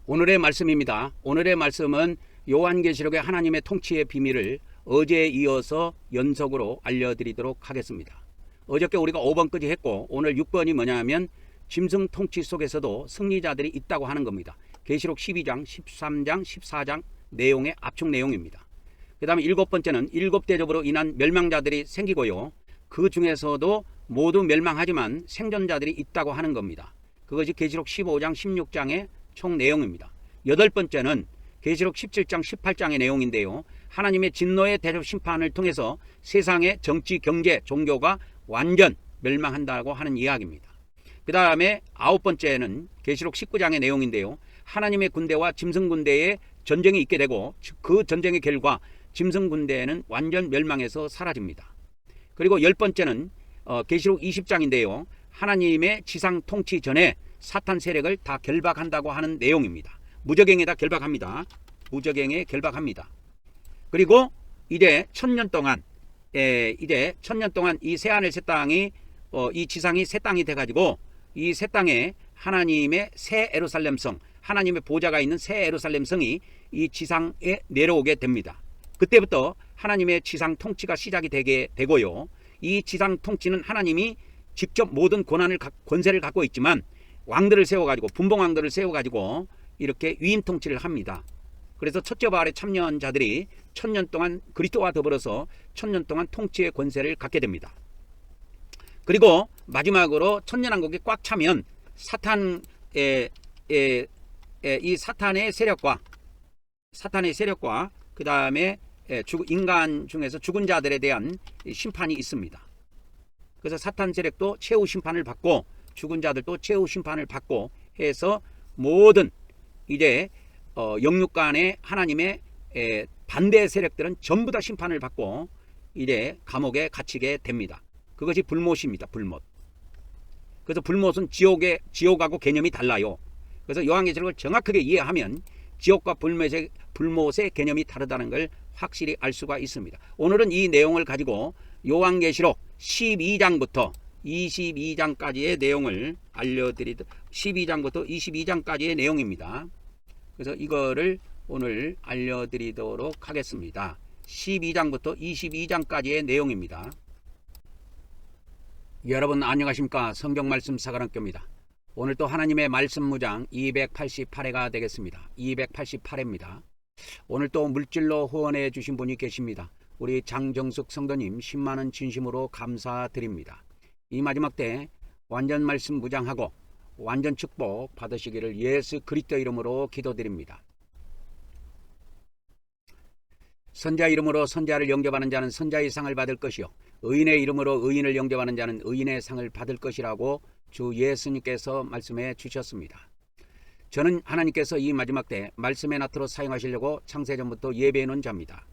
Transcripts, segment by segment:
오늘의 말씀입니다. 오늘의 말씀은 요한계시록의 하나님의 통치의 비밀을 어제에 이어서 연속으로 알려드리도록 하겠습니다. 어저께 우리가 5번까지 했고 오늘 6번이 뭐냐면 짐승 통치 속에서도 승리자들이 있다고 하는 겁니다. 계시록 12장, 13장, 14장 내용의 압축 내용입니다. 그 다음에 7번째는 7대접으로 인한 멸망자들이 생기고요. 그 중에서도 모두 멸망하지만 생존자들이 있다고 하는 겁니다. 그것이 계시록 15장, 16장의 총 내용입니다. 8번째는 계시록 17장, 18장의 내용인데요. 하나님의 진노의 대접 심판을 통해서 세상의 정치, 경제, 종교가 완전 멸망한다고 하는 이야기입니다. 그 다음에 9번째는 계시록 19장의 내용인데요. 하나님의 군대와 짐승 군대의 전쟁이 있게 되고 그 전쟁의 결과 짐승 군대는 완전 멸망해서 사라집니다. 그리고 10번째는 계시록 20장인데요. 하나님의 지상 통치 전에 사탄 세력을 다 결박한다고 하는 내용입니다. 무저갱에다 결박합니다. 무저갱에 결박합니다. 그리고 이제 1000년 동안 이 새하늘 새 땅이 이 지상이 새 땅이 돼가지고 이 새 땅에 하나님의 새 예루살렘 성, 하나님의 보좌가 있는 새 예루살렘 성이 이 지상에 내려오게 됩니다. 그때부터 하나님의 지상 통치가 시작이 되게 되고요. 이 지상 통치는 하나님이 직접 모든 권세를 갖고 있지만 왕들을 세워가지고 분봉왕들을 세워가지고 이렇게 위임 통치를 합니다. 그래서 첫째 부활의 참여자들이 1000년 동안 그리스도와 더불어서 1000년 동안 통치의 권세를 갖게 됩니다. 그리고 마지막으로 천년왕국이 꽉 차면 이 사탄의 세력과 그 다음에 인간 중에서 죽은 자들에 대한 심판이 있습니다. 그래서 사탄 세력도 최후 심판을 받고 죽은 자들도 최후 심판을 받고 해서 모든 이제 영육간의 하나님의 반대 세력들은 전부 다 심판을 받고 이제 감옥에 갇히게 됩니다. 그것이 불못입니다. 불못. 그래서 불못은 지옥하고 개념이 달라요. 그래서 요한계시록을 정확하게 이해하면 지옥과 불못의 개념이 다르다는 걸 확실히 알 수가 있습니다. 오늘은 이 내용을 가지고 요한계시록 12장부터 22장까지의 내용을 알려드리도록 12장부터 22장까지의 내용입니다. 그래서 이거를 오늘 알려드리도록 하겠습니다. 12장부터 22장까지의 내용입니다. 여러분 안녕하십니까? 성경말씀 사관학교입니다. 오늘 또 하나님의 말씀 무장 288회가 되겠습니다. 288회입니다. 오늘 또 물질로 후원해 주신 분이 계십니다. 우리 장정숙 성도님 10만원 진심으로 감사드립니다. 이 마지막 때 완전 말씀 무장하고 완전 축복 받으시기를 예수 그리스도 이름으로 기도드립니다. 선자 이름으로 선자를 영접하는 자는 선자의 상을 받을 것이요 의인의 이름으로 의인을 영접하는 자는 의인의 상을 받을 것이라고 주 예수님께서 말씀해 주셨습니다. 저는 하나님께서 이 마지막 때 말씀의 나트로 사용하시려고 창세전부터 예배해 놓은 자입니다.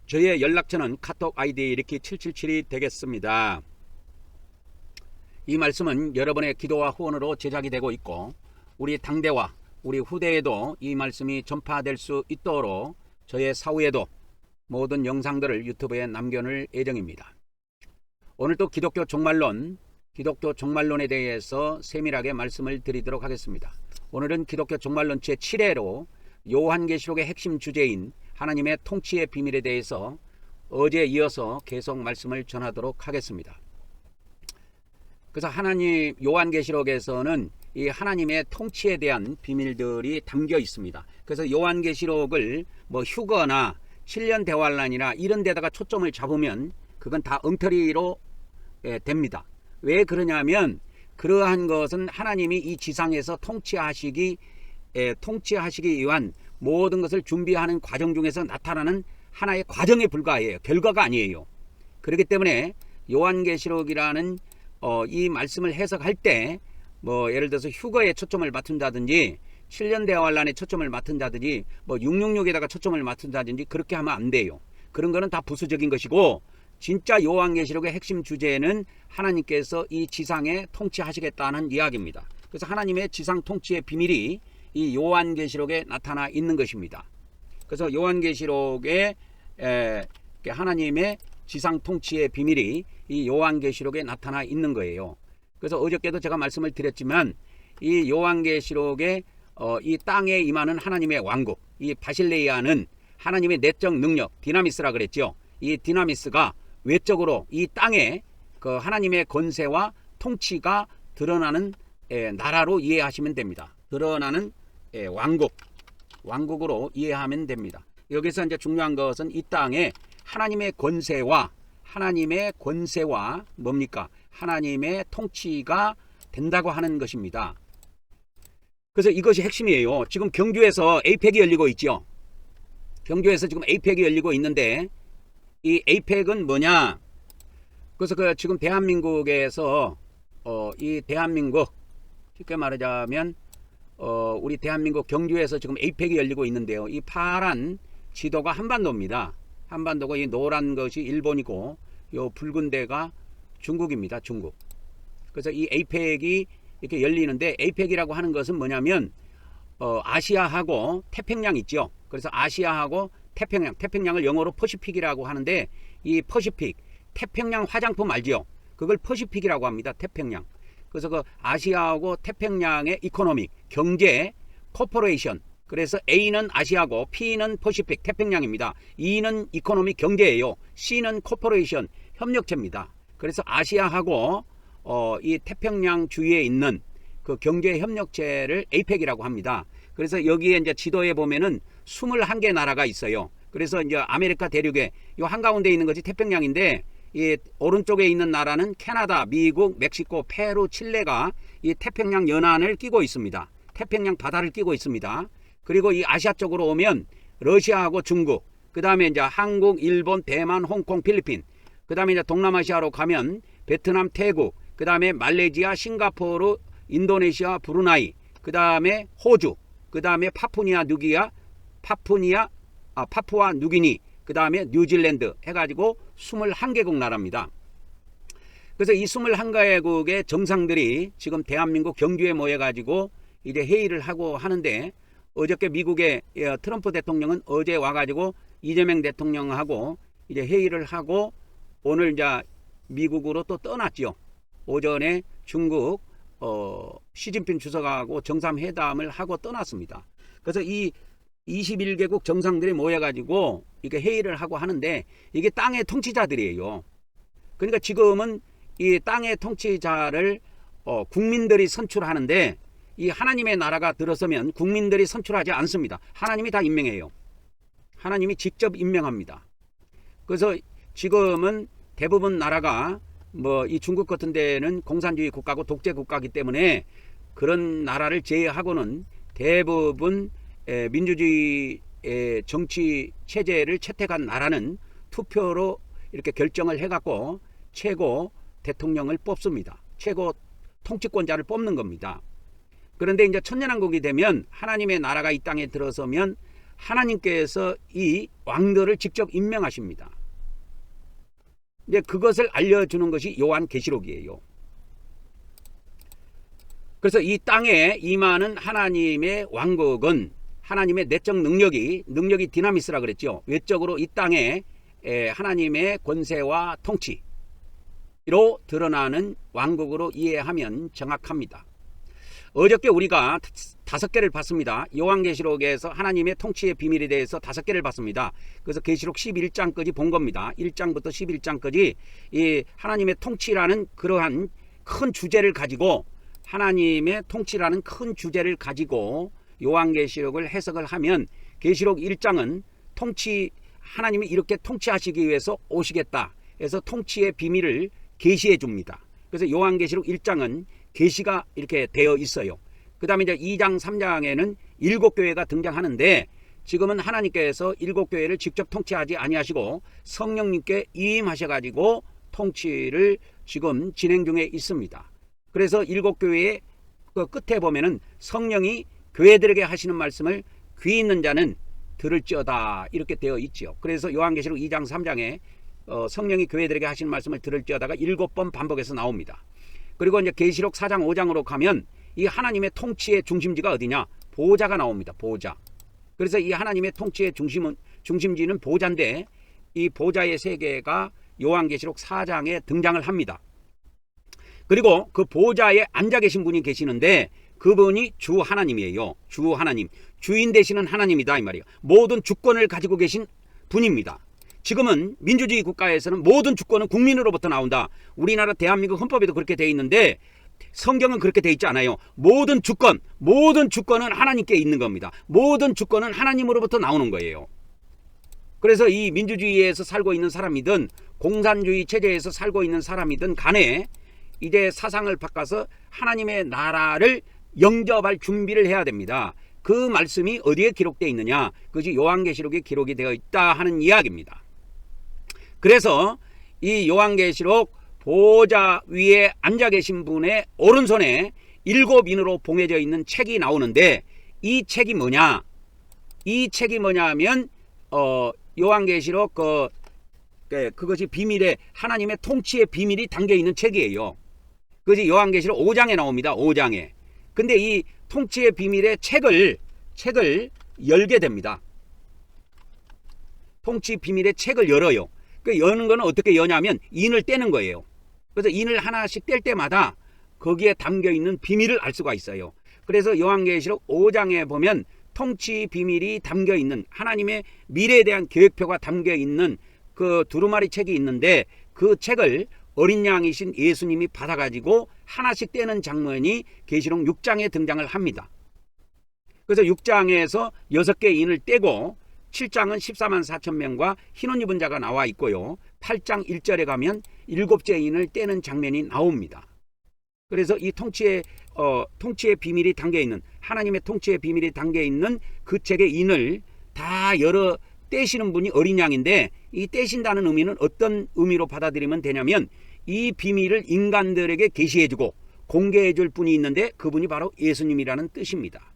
저의 연락처는 카톡 아이디 이렇게 777이 되겠습니다. 이 말씀은 여러분의 기도와 후원으로 제작이 되고 있고 우리 당대와 우리 후대에도 이 말씀이 전파될 수 있도록 저의 사후에도 모든 영상들을 유튜브에 남겨놓을 예정입니다. 오늘 또 기독교 종말론에 대해서 세밀하게 말씀을 드리도록 하겠습니다. 오늘은 기독교 종말론 제7회로 요한계시록의 핵심 주제인 하나님의 통치의 비밀에 대해서 어제에 이어서 계속 말씀을 전하도록 하겠습니다. 그래서 요한계시록에서는 이 하나님의 통치에 대한 비밀들이 담겨 있습니다. 그래서 요한계시록을 휴거나 7년 대환란이나 이런 데다가 초점을 잡으면 그건 다 엉터리로 됩니다. 왜 그러냐면 그러한 것은 하나님이 이 지상에서 통치하시기 위한 모든 것을 준비하는 과정 중에서 나타나는 하나의 과정에 불과해요. 결과가 아니에요. 그렇기 때문에 요한계시록이라는 이 말씀을 해석할 때 예를 들어서 휴거에 초점을 맞춘다든지 7년 대환란에 초점을 맞춘다든지 666에다가 초점을 맞춘다든지 그렇게 하면 안 돼요. 그런 거는 다 부수적인 것이고 진짜 요한계시록의 핵심 주제는 하나님께서 이 지상에 통치하시겠다는 이야기입니다. 그래서 하나님의 지상 통치의 비밀이 이 요한계시록에 나타나 있는 것입니다. 그래서 요한계시록에 하나님의 지상 통치의 비밀이 이 요한계시록에 나타나 있는 거예요. 그래서 어저께도 제가 말씀을 드렸지만 이 요한계시록의 이 땅에 임하는 하나님의 왕국, 이 바실레이아는 하나님의 내적 능력, 디나미스라 그랬죠. 이 디나미스가 외적으로 이 땅에 그 하나님의 권세와 통치가 드러나는 나라로 이해하시면 됩니다. 드러나는 왕국으로 이해하면 됩니다. 여기서 이제 중요한 것은 이 땅에 하나님의 권세와 뭡니까? 하나님의 통치가 된다고 하는 것입니다. 그래서 이것이 핵심이에요. 지금 경주에서 에이펙이 열리고 있죠. 경주에서 지금 에이펙이 열리고 있는데 이 에이펙은 뭐냐? 그래서 지금 대한민국에서 이 대한민국 쉽게 말하자면 우리 대한민국 경주에서 지금 에이펙이 열리고 있는데요. 이 파란 지도가 한반도입니다. 한반도고 이 노란 것이 일본이고 요 붉은 데가 중국입니다. 중국. 그래서 이 에이펙이 이렇게 열리는데 에이펙이라고 하는 것은 뭐냐면 아시아하고 태평양 있죠. 그래서 아시아하고 태평양을 영어로 퍼시픽이라고 하는데 이 퍼시픽 태평양 화장품 알죠? 그걸 퍼시픽이라고 합니다. 태평양. 그래서 그 아시아하고 태평양의 이코노믹 경제 코퍼레이션. 그래서 A는 아시아고 P는 퍼시픽 태평양입니다. E는 이코노믹 경제예요. C는 코퍼레이션 협력체입니다. 그래서 아시아하고 이 태평양 주위에 있는 그 경제 협력체를 에이펙이라고 합니다. 그래서 여기에 이제 지도에 보면은 21개 나라가 있어요. 그래서 이제 아메리카 대륙에 요 한가운데 있는 것이 태평양인데 이 오른쪽에 있는 나라는 캐나다, 미국, 멕시코, 페루, 칠레가 이 태평양 연안을 끼고 있습니다. 태평양 바다를 끼고 있습니다. 그리고 이 아시아 쪽으로 오면 러시아하고 중국, 그 다음에 이제 한국, 일본, 대만, 홍콩, 필리핀, 그 다음에 이제 동남아시아로 가면 베트남, 태국, 그 다음에 말레이시아, 싱가포르, 인도네시아, 브루나이, 그 다음에 호주, 그 다음에 파푸아 누기니, 그 다음에 뉴질랜드 해가지고 21개국 나라입니다. 그래서 이 21개국의 정상들이 지금 대한민국 경주에 모여가지고 이제 회의를 하고 하는데 어저께 미국의 트럼프 대통령은 어제 와가지고 이재명 대통령하고 이제 회의를 하고 오늘 이제 미국으로 또 떠났죠. 오전에 중국 시진핑 주석하고 정상회담을 하고 떠났습니다. 그래서 이 21개국 정상들이 모여가지고 이게 회의를 하고 하는데 이게 땅의 통치자들이에요. 그러니까 지금은 이 땅의 통치자를 국민들이 선출하는데 이 하나님의 나라가 들어서면 국민들이 선출하지 않습니다. 하나님이 다 임명해요. 하나님이 직접 임명합니다. 그래서 지금은 대부분 나라가 뭐 이 중국 같은 데는 공산주의 국가고 독재 국가이기 때문에 그런 나라를 제외하고는 대부분 민주주의 정치 체제를 채택한 나라는 투표로 이렇게 결정을 해갖고 최고 대통령을 뽑습니다. 최고 통치권자를 뽑는 겁니다. 그런데 이제 천년왕국이 되면 하나님의 나라가 이 땅에 들어서면 하나님께서 이 왕들을 직접 임명하십니다. 이제 그것을 알려주는 것이 요한계시록이에요. 그래서 이 땅에 임하는 하나님의 왕국은 하나님의 내적 능력이 디나미스라 그랬죠. 외적으로 이 땅에 하나님의 권세와 통치로 드러나는 왕국으로 이해하면 정확합니다. 어저께 우리가 5개를 봤습니다. 요한계시록에서 하나님의 통치의 비밀에 대해서 5개를 봤습니다. 그래서 계시록 11장까지 본 겁니다. 1장부터 11장까지 이 하나님의 통치라는 그러한 큰 주제를 가지고 하나님의 통치라는 큰 주제를 가지고 요한계시록을 해석을 하면 계시록 1장은 하나님이 이렇게 통치하시기 위해서 오시겠다 해서 통치의 비밀을 계시해 줍니다. 그래서 요한계시록 1장은 계시가 이렇게 되어 있어요. 그 다음에 이제 2장 3장에는 7교회가 등장하는데 지금은 하나님께서 7교회를 직접 통치하지 아니하시고 성령님께 임하셔가지고 통치를 지금 진행 중에 있습니다. 그래서 7교회의 그 끝에 보면은 성령이 교회들에게 하시는 말씀을 귀 있는 자는 들을지어다 이렇게 되어 있죠. 그래서 요한계시록 2장 3장에 성령이 교회들에게 하시는 말씀을 들을지어다가 7번 반복해서 나옵니다. 그리고 이제 계시록 4장 5장으로 가면 이 하나님의 통치의 중심지가 어디냐? 보좌가 나옵니다. 보좌. 그래서 이 하나님의 통치의 중심지는 보좌인데 이 보좌의 세계가 요한계시록 4장에 등장을 합니다. 그리고 그 보좌에 앉아 계신 분이 계시는데 그분이 주 하나님이에요. 주 하나님. 주인 되시는 하나님이다 이 말이에요. 모든 주권을 가지고 계신 분입니다. 지금은 민주주의 국가에서는 모든 주권은 국민으로부터 나온다. 우리나라 대한민국 헌법에도 그렇게 돼 있는데 성경은 그렇게 돼 있지 않아요. 모든 주권은 하나님께 있는 겁니다. 모든 주권은 하나님으로부터 나오는 거예요. 그래서 이 민주주의에서 살고 있는 사람이든 공산주의 체제에서 살고 있는 사람이든 간에 이제 사상을 바꿔서 하나님의 나라를 영접할 준비를 해야 됩니다. 그 말씀이 어디에 기록되어 있느냐? 그것이 요한계시록에 기록이 되어 있다 하는 이야기입니다. 그래서 이 요한계시록 보호자 위에 앉아 계신 분의 오른손에 7인으로 봉해져 있는 책이 나오는데 이 책이 뭐냐? 이 책이 뭐냐면 요한계시록 그것이 비밀의 하나님의 통치의 비밀이 담겨 있는 책이에요. 그것이 요한계시록 5장에 나옵니다. 5장에. 근데 이 통치의 비밀의 책을 열게 됩니다. 통치 비밀의 책을 열어요. 그 여는 거는 어떻게 여냐면 인을 떼는 거예요. 그래서 인을 하나씩 뗄 때마다 거기에 담겨 있는 비밀을 알 수가 있어요. 그래서 요한계시록 5장에 보면 통치 비밀이 담겨 있는 하나님의 미래에 대한 계획표가 담겨 있는 그 두루마리 책이 있는데 그 책을 어린 양이신 예수님이 받아가지고 하나씩 떼는 장면이 계시록 6장에 등장을 합니다. 그래서 6장에서 6개 인을 떼고 7장은 14만 4천 명과 흰옷 입은 자가 나와 있고요. 8장 1절에 가면 7째 인을 떼는 장면이 나옵니다. 그래서 이 통치의 비밀이 담겨 있는 하나님의 통치의 비밀이 담겨 있는 그 책의 인을 다 열어 떼시는 분이 어린 양인데 이 떼신다는 의미는 어떤 의미로 받아들이면 되냐면 이 비밀을 인간들에게 계시해주고 공개해줄 분이 있는데 그분이 바로 예수님이라는 뜻입니다.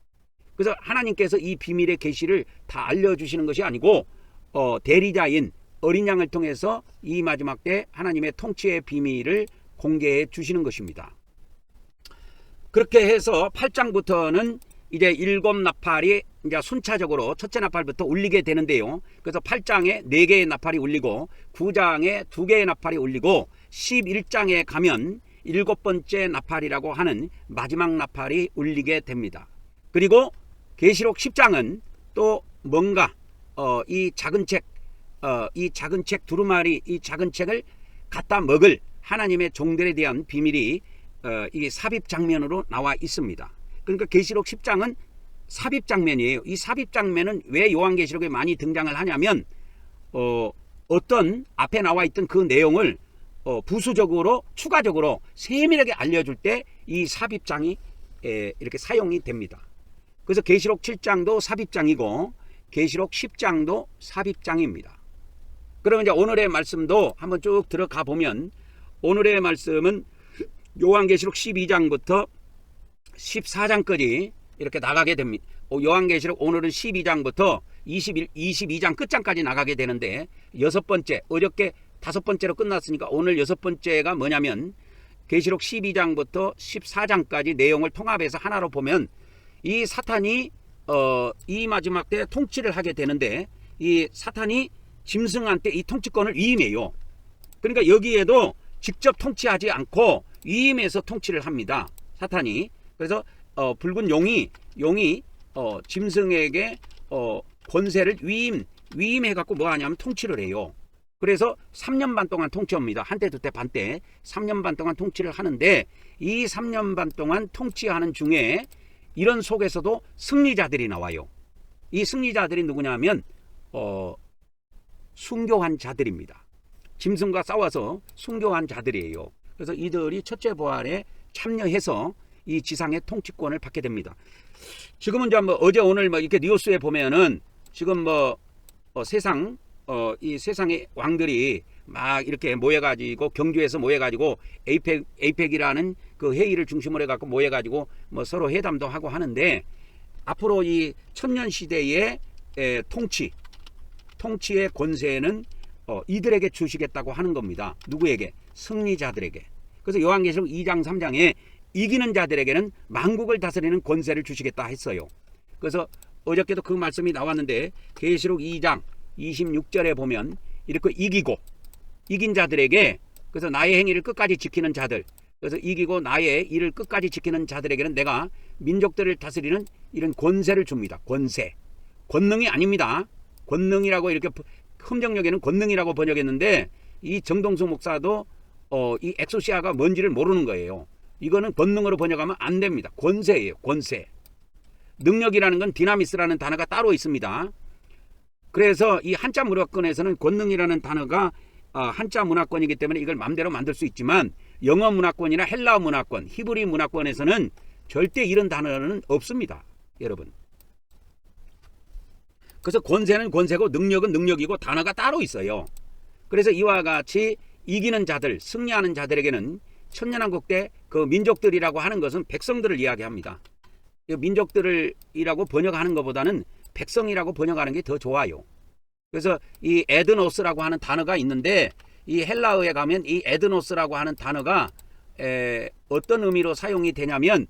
그래서 하나님께서 이 비밀의 계시를 다 알려주시는 것이 아니고 대리자인 어린 양을 통해서 이 마지막 때 하나님의 통치의 비밀을 공개해 주시는 것입니다. 그렇게 해서 8장부터는 이제 7나팔이 이제 순차적으로 첫째 나팔부터 울리게 되는데요. 그래서 8장에 4개의 나팔이 울리고 9장에 2개의 나팔이 울리고 11장에 가면 7번째 나팔이라고 하는 마지막 나팔이 울리게 됩니다. 그리고 계시록 10장은 또 뭔가 이 작은 책 두루마리 이 작은 책을 갖다 먹을 하나님의 종들에 대한 비밀이 이 삽입 장면으로 나와 있습니다. 그러니까 계시록 10장은 삽입 장면이에요. 이 삽입 장면은 왜 요한계시록에 많이 등장을 하냐면 어떤 앞에 나와 있던 그 내용을 부수적으로 추가적으로 세밀하게 알려줄 때 이 삽입장이 이렇게 사용이 됩니다. 그래서 계시록 7장도 삽입장이고 계시록 10장도 삽입장입니다. 그러면 이제 오늘의 말씀도 한번 쭉 들어가 보면 오늘의 말씀은 요한계시록 12장부터 14장까지 이렇게 나가게 됩니다. 요한계시록 오늘은 12장부터 22장 끝장까지 나가게 되는데 여섯 번째, 어저께 5번째로 끝났으니까 오늘 6번째가 뭐냐면 계시록 12장부터 14장까지 내용을 통합해서 하나로 보면 이 사탄이 이 마지막 때 통치를 하게 되는데 이 사탄이 짐승한테 이 통치권을 위임해요. 그러니까 여기에도 직접 통치하지 않고 위임해서 통치를 합니다. 사탄이. 그래서 붉은 용이 짐승에게 권세를 위임해 갖고 뭐 하냐면 통치를 해요. 그래서 3년 반 동안 통치합니다. 한때 두때 반때 3년 반 동안 통치를 하는데 이 3년 반 동안 통치하는 중에 이런 속에서도 승리자들이 나와요. 이 승리자들이 누구냐면 순교한 자들입니다. 짐승과 싸워서 순교한 자들이에요. 그래서 이들이 첫째 부활에 참여해서 이 지상의 통치권을 받게 됩니다. 지금은 이제 뭐 어제 오늘 뭐 이렇게 뉴스에 보면은 지금 뭐 이 세상의 왕들이 막 이렇게 모여가지고 경주에서 모여가지고 에이펙이라는 그 회의를 중심으로 해갖고 모여가지고 뭐 서로 회담도 하고 하는데 앞으로 이 천년 시대의 통치의 권세는 이들에게 주시겠다고 하는 겁니다. 누구에게? 승리자들에게. 그래서 요한계시록 2장 3장에 이기는 자들에게는 만국을 다스리는 권세를 주시겠다 했어요. 그래서 어저께도 그 말씀이 나왔는데 계시록 2장 26절에 보면 이렇게 이긴 자들에게 그래서 나의 행위를 끝까지 지키는 자들 그래서 이기고 나의 일을 끝까지 지키는 자들에게는 내가 민족들을 다스리는 이런 권세를 줍니다. 권세. 권능이 아닙니다. 권능이라고 이렇게 흠정역에는 권능이라고 번역했는데 이 정동수 목사도 이 엑소시아가 뭔지를 모르는 거예요. 이거는 권능으로 번역하면 안 됩니다. 권세예요. 권세. 능력이라는 건 디나미스라는 단어가 따로 있습니다. 그래서 이 한자 문화권에서는 권능이라는 단어가 한자 문화권이기 때문에 이걸 마음대로 만들 수 있지만 영어 문화권이나 헬라어 문화권, 히브리 문화권에서는 절대 이런 단어는 없습니다. 여러분. 그래서 권세는 권세고 능력은 능력이고 단어가 따로 있어요. 그래서 이와 같이 이기는 자들, 승리하는 자들에게는 천년왕국 때 그 민족들이라고 하는 것은 백성들을 이야기합니다. 민족들이라고 번역하는 것보다는 백성이라고 번역하는 게 더 좋아요. 그래서 이 에드노스라고 하는 단어가 있는데 이 헬라어에 가면 이 에드노스라고 하는 단어가 어떤 의미로 사용이 되냐면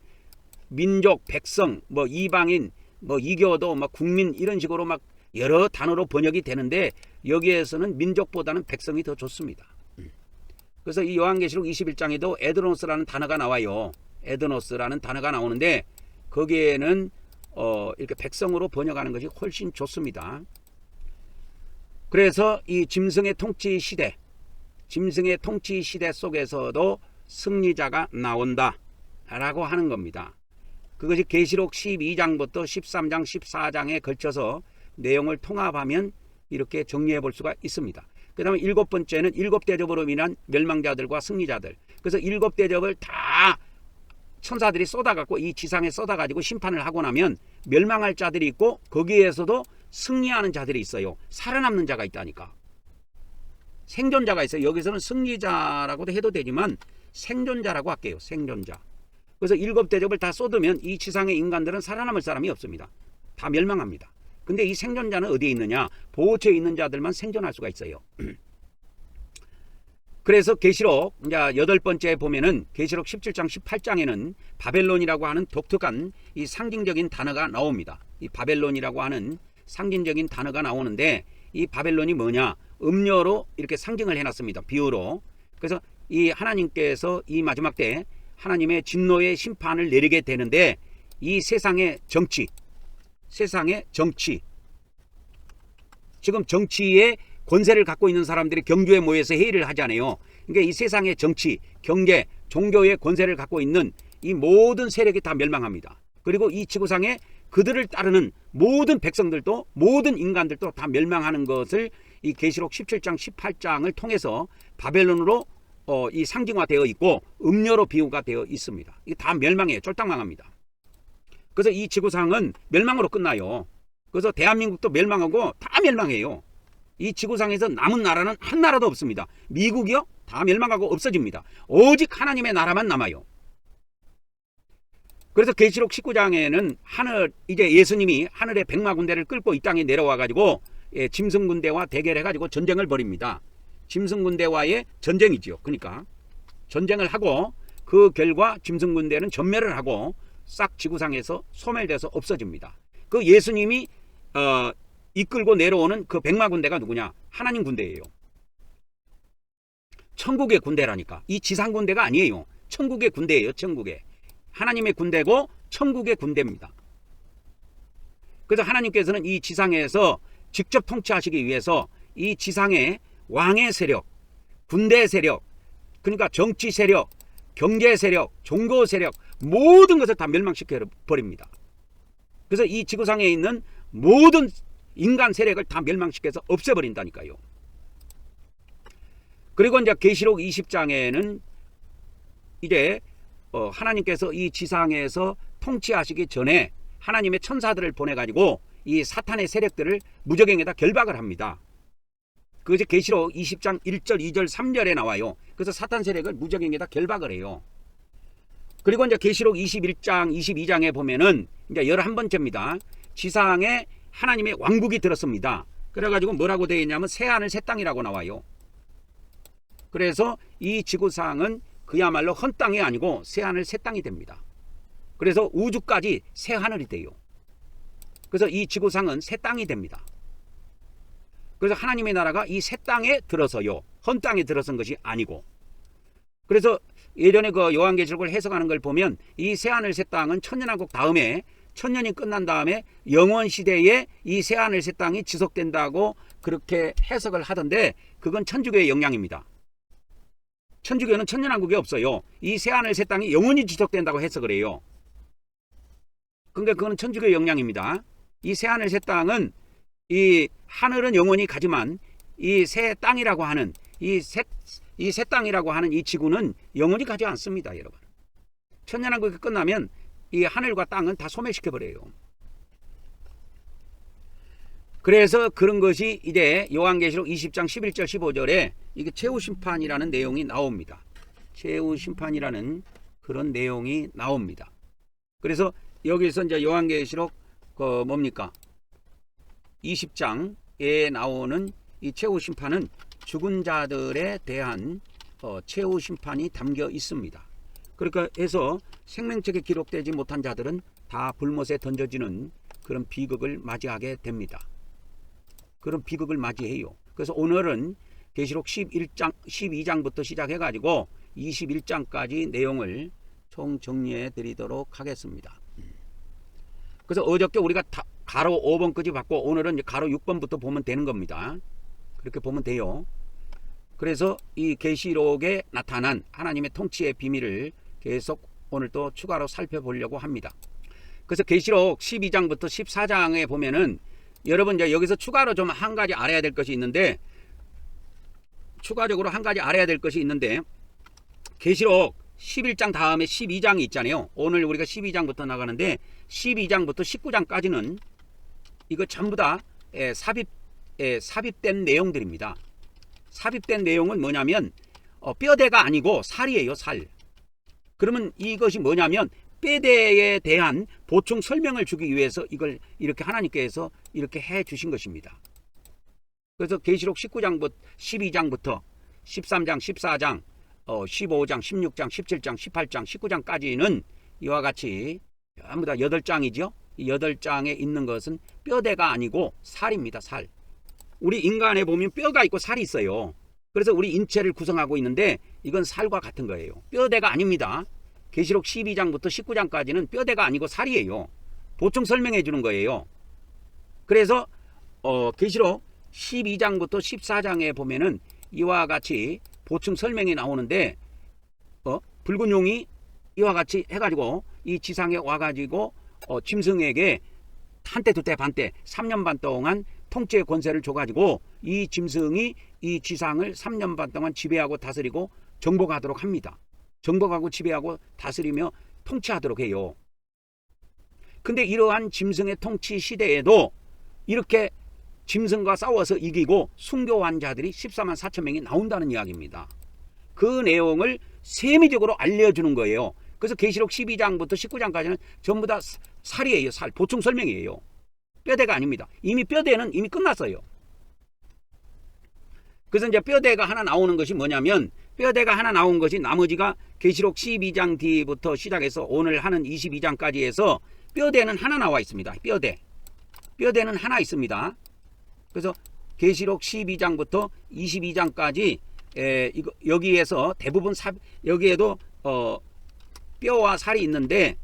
민족, 백성, 뭐 이방인, 뭐 이교도, 막 국민 이런 식으로 막 여러 단어로 번역이 되는데 여기에서는 민족보다는 백성이 더 좋습니다. 그래서 이 요한계시록 21장에도 에드노스라는 단어가 나와요. 에드노스라는 단어가 나오는데 거기에는 이렇게 백성으로 번역하는 것이 훨씬 좋습니다. 그래서 이 짐승의 통치 시대, 짐승의 통치 시대 속에서도 승리자가 나온다 라고 하는 겁니다. 그것이 계시록 12장부터 13장, 14장에 걸쳐서 내용을 통합하면 이렇게 정리해 볼 수가 있습니다. 그 다음에 일곱 번째는 일곱 대접으로 인한 멸망자들과 승리자들. 그래서 일곱 대접을 다 천사들이 쏟아갖고 이 지상에 쏟아가지고 심판을 하고 나면 멸망할 자들이 있고 거기에서도 승리하는 자들이 있어요. 살아남는 자가 있다니까. 생존자가 있어요. 여기서는 승리자라고도 해도 되지만 생존자라고 할게요. 생존자. 그래서 일곱 대접을 다 쏟으면 이 지상의 인간들은 살아남을 사람이 없습니다. 다 멸망합니다. 근데 이 생존자는 어디에 있느냐? 보호처에 있는 자들만 생존할 수가 있어요. 그래서 계시록 이제 여덟 번째 보면은 계시록 17장 18장에는 바벨론이라고 하는 독특한 이 상징적인 단어가 나옵니다. 이 바벨론이라고 하는 상징적인 단어가 나오는데 이 바벨론이 뭐냐? 음료로 이렇게 상징을 해놨습니다. 비유로. 그래서 이 하나님께서 이 마지막 때 하나님의 진노의 심판을 내리게 되는데 이 세상의 정치, 지금 정치에 권세를 갖고 있는 사람들이 경주에 모여서 회의를 하잖아요. 그러니까 이 세상의 정치, 경제, 종교의 권세를 갖고 있는 이 모든 세력이 다 멸망합니다. 그리고 이 지구상에 그들을 따르는 모든 백성들도 모든 인간들도 다 멸망하는 것을 이 계시록 17장 18장을 통해서 바벨론으로 이 상징화되어 있고 음료로 비유가 되어 있습니다. 이게 다 멸망해요. 쫄딱 망합니다. 그래서 이 지구상은 멸망으로 끝나요. 그래서 대한민국도 멸망하고 다 멸망해요. 이 지구상에서 남은 나라는 한 나라도 없습니다. 미국이요? 다 멸망하고 없어집니다. 오직 하나님의 나라만 남아요. 그래서 계시록 19장에는 이제 예수님이 하늘의 백마 군대를 끌고 이 땅에 내려와 가지고 짐승 군대와 대결해 가지고 전쟁을 벌입니다. 짐승 군대와의 전쟁이지요. 그러니까 전쟁을 하고 그 결과 짐승 군대는 전멸을 하고 싹 지구상에서 소멸돼서 없어집니다. 그 예수님이 이끌고 내려오는 그 백마 군대가 누구냐? 하나님 군대예요. 천국의 군대라니까. 이 지상 군대가 아니에요. 천국의 군대예요. 천국의. 하나님의 군대고 천국의 군대입니다. 그래서 하나님께서는 이 지상에서 직접 통치하시기 위해서 이 지상의 왕의 세력, 군대 세력, 그러니까 정치 세력, 경제 세력, 종교 세력 모든 것을 다 멸망시켜 버립니다. 그래서 이 지구상에 있는 모든 인간 세력을 다 멸망시켜서 없애버린다니까요. 그리고 이제 계시록 20장에는 이제 하나님께서 이 지상에서 통치하시기 전에 하나님의 천사들을 보내가지고 이 사탄의 세력들을 무저갱에다 결박을 합니다. 그것이 계시록 20장 1절, 2절, 3절에 나와요. 그래서 사탄 세력을 무저갱에다 결박을 해요. 그리고 이제 계시록 21장, 22장에 보면은 이제 11번째입니다. 지상에 하나님의 왕국이 들었습니다. 그래가지고 뭐라고 되어 있냐면 새하늘 새 땅이라고 나와요. 그래서 이 지구상은 그야말로 헌 땅이 아니고 새하늘 새 땅이 됩니다. 그래서 우주까지 새 하늘이 돼요. 그래서 이 지구상은 새 땅이 됩니다. 그래서 하나님의 나라가 이 새 땅에 들어서요. 헌 땅에 들어선 것이 아니고. 그래서 예전에 그 요한계시록을 해석하는 걸 보면 이 새하늘 새 땅은 천년왕국 다음에 천년이 끝난 다음에 영원 시대에 이 새하늘 새 땅이 지속된다고 그렇게 해석을 하던데 그건 천주교의 영향입니다. 천주교는 천년왕국이 없어요. 이 새하늘 새 땅이 영원히 지속된다고 해석을 해요. 그러니까 그거는 천주교의 영향입니다. 이 새하늘 새 땅은 이 하늘은 영원히 가지만 이 새 땅이라고 하는 이 새 땅이라고 하는 이 지구는 영원히 가지 않습니다, 여러분. 천년왕국이 끝나면 이 하늘과 땅은 다 소멸시켜 버려요. 그래서 그런 것이 이제 요한계시록 20장 11절 15절에 이게 최후 심판이라는 내용이 나옵니다. 최후 심판이라는 그런 내용이 나옵니다. 그래서 여기서 이제 요한계시록 그 뭡니까? 20장에 나오는 이 최후 심판은 죽은 자들에 대한 최후 심판이 담겨 있습니다. 그러니까 해서 생명책에 기록되지 못한 자들은 다 불못에 던져지는 그런 비극을 맞이하게 됩니다. 그런 비극을 맞이해요. 그래서 오늘은 계시록 12장부터 시작해 가지고 21장까지 내용을 총 정리해 드리도록 하겠습니다. 그래서 어저께 우리가 가로 5번까지 봤고 오늘은 이제 가로 6번부터 보면 되는 겁니다. 그렇게 보면 돼요. 그래서 이 계시록에 나타난 하나님의 통치의 비밀을 계속 오늘 또 추가로 살펴보려고 합니다. 그래서 계시록 12장부터 14장에 보면은 여러분 이제 여기서 추가로 좀 한 가지 알아야 될 것이 있는데 추가적으로 한 가지 알아야 될 것이 있는데 계시록 11장 다음에 12장이 있잖아요. 오늘 우리가 12장부터 나가는데 12장부터 19장까지는 이거 전부 다 삽입된 내용들입니다. 삽입된 내용은 뭐냐면 뼈대가 아니고 살이에요. 살. 그러면 이것이 뭐냐면 뼈대에 대한 보충 설명을 주기 위해서 이걸 이렇게 하나님께서 이렇게 해 주신 것입니다. 그래서 계시록 19장부터 12장부터 13장, 14장, 15장, 16장, 17장, 18장, 19장까지는 이와 같이 전부 다 8장이죠. 이 8장에 있는 것은 뼈대가 아니고 살입니다. 살. 우리 인간에 보면 뼈가 있고 살이 있어요. 그래서 우리 인체를 구성하고 있는데 이건 살과 같은 거예요. 뼈대가 아닙니다. 계시록 12장부터 19장까지는 뼈대가 아니고 살이에요. 보충 설명해 주는 거예요. 그래서 계시록 12장부터 14장에 보면은 이와 같이 보충 설명이 나오는데 붉은 용이 이와 같이 해가지고 이 지상에 와가지고 짐승에게 한때 두때 반때 3년 반 동안 통치의 권세를 줘가지고 이 짐승이 이 지상을 3년 반 동안 지배하고 다스리고 정복하도록 합니다. 정복하고 지배하고 다스리며 통치하도록 해요. 근데 이러한 짐승의 통치 시대에도 이렇게 짐승과 싸워서 이기고 순교한 자들이 14만 4천 명이 나온다는 이야기입니다. 그 내용을 세밀적으로 알려주는 거예요. 그래서 계시록 12장부터 19장까지는 전부 다 살이에요. 살. 보충 설명이에요. 뼈대가 아닙니다. 이미 뼈대는 이미 끝났어요. 그래서 이제 뼈대가 하나 나오는 것이 뭐냐면 뼈대가 하나 나온 것이 나머지가 계시록 12장 뒤부터 시작해서 오늘 하는 22장까지 해서 뼈대는 하나 나와 있습니다. 뼈대는 하나 있습니다. 그래서 계시록 12장부터 22장까지 여기에서 대부분 여기에도 뼈와 살이 있는데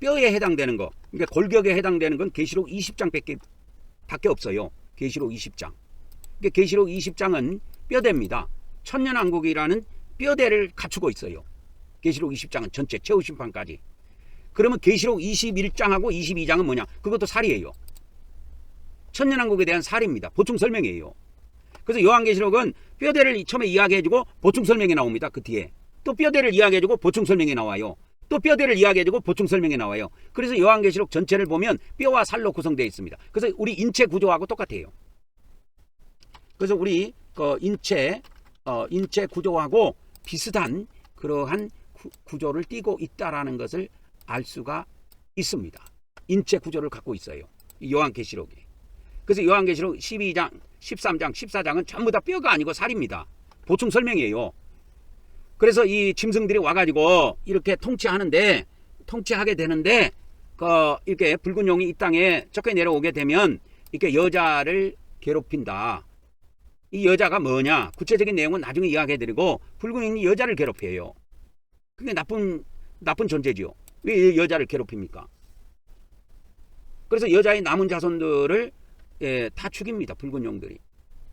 뼈에 해당되는 거, 그러니까 골격에 해당되는 건 계시록 20장밖에 없어요. 계시록 20장. 그러니까 계시록 20장은 뼈대입니다. 천년왕국이라는 뼈대를 갖추고 있어요. 계시록 20장은 전체 최후 심판까지. 그러면 계시록 21장하고 22장은 뭐냐? 그것도 살이에요. 천년왕국에 대한 살입니다. 보충 설명이에요. 그래서 요한계시록은 뼈대를 처음에 이야기해주고 보충 설명이 나옵니다. 그 뒤에 또 뼈대를 이야기해주고 보충 설명이 나와요. 또 뼈대를 이야기해주고 보충 설명이 나와요. 그래서 요한계시록 전체를 보면 뼈와 살로 구성되어 있습니다. 그래서 우리 인체 구조하고 똑같아요. 그래서 우리 인체 구조하고 비슷한 그러한 구조를 띠고 있다라는 것을 알 수가 있습니다. 인체 구조를 갖고 있어요. 요한계시록이. 그래서 요한계시록 12장, 13장, 14장은 전부 다 뼈가 아니고 살입니다. 보충 설명이에요. 그래서 이 짐승들이 와가지고 이렇게 통치하게 되는데 이렇게 붉은 용이 이 땅에 쫓겨 내려오게 되면 이렇게 여자를 괴롭힌다. 이 여자가 뭐냐? 구체적인 내용은 나중에 이야기해드리고 붉은 용이 여자를 괴롭혀요. 그게 나쁜 존재지요. 왜 여자를 괴롭힙니까? 그래서 여자의 남은 자손들을 다 죽입니다. 붉은 용들이.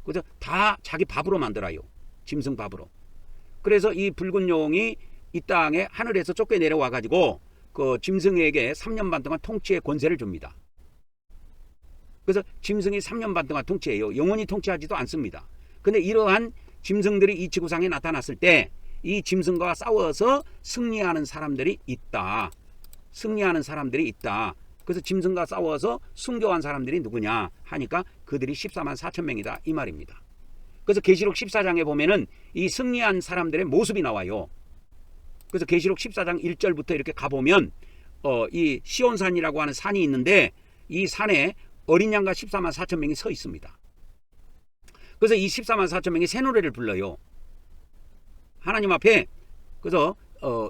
그래서 다 자기 밥으로 만들어요. 짐승 밥으로. 그래서 이 붉은 용이 이 땅에 하늘에서 쫓겨 내려와 가지고 그 짐승에게 3년 반 동안 통치의 권세를 줍니다. 그래서 짐승이 3년 반 동안 통치해요. 영원히 통치하지도 않습니다. 근데 이러한 짐승들이 이 지구상에 나타났을 때 이 짐승과 싸워서 승리하는 사람들이 있다. 승리하는 사람들이 있다. 그래서 짐승과 싸워서 순교한 사람들이 누구냐 하니까 그들이 14만 4천 명이다 이 말입니다. 그래서 계시록 14장에 보면은 이 승리한 사람들의 모습이 나와요. 그래서 계시록 14장 1절부터 이렇게 가보면 이 시온산이라고 하는 산이 있는데 이 산에 어린 양과 14만 4천 명이 서 있습니다. 그래서 이 14만 4천 명이 새 노래를 불러요. 하나님 앞에. 그래서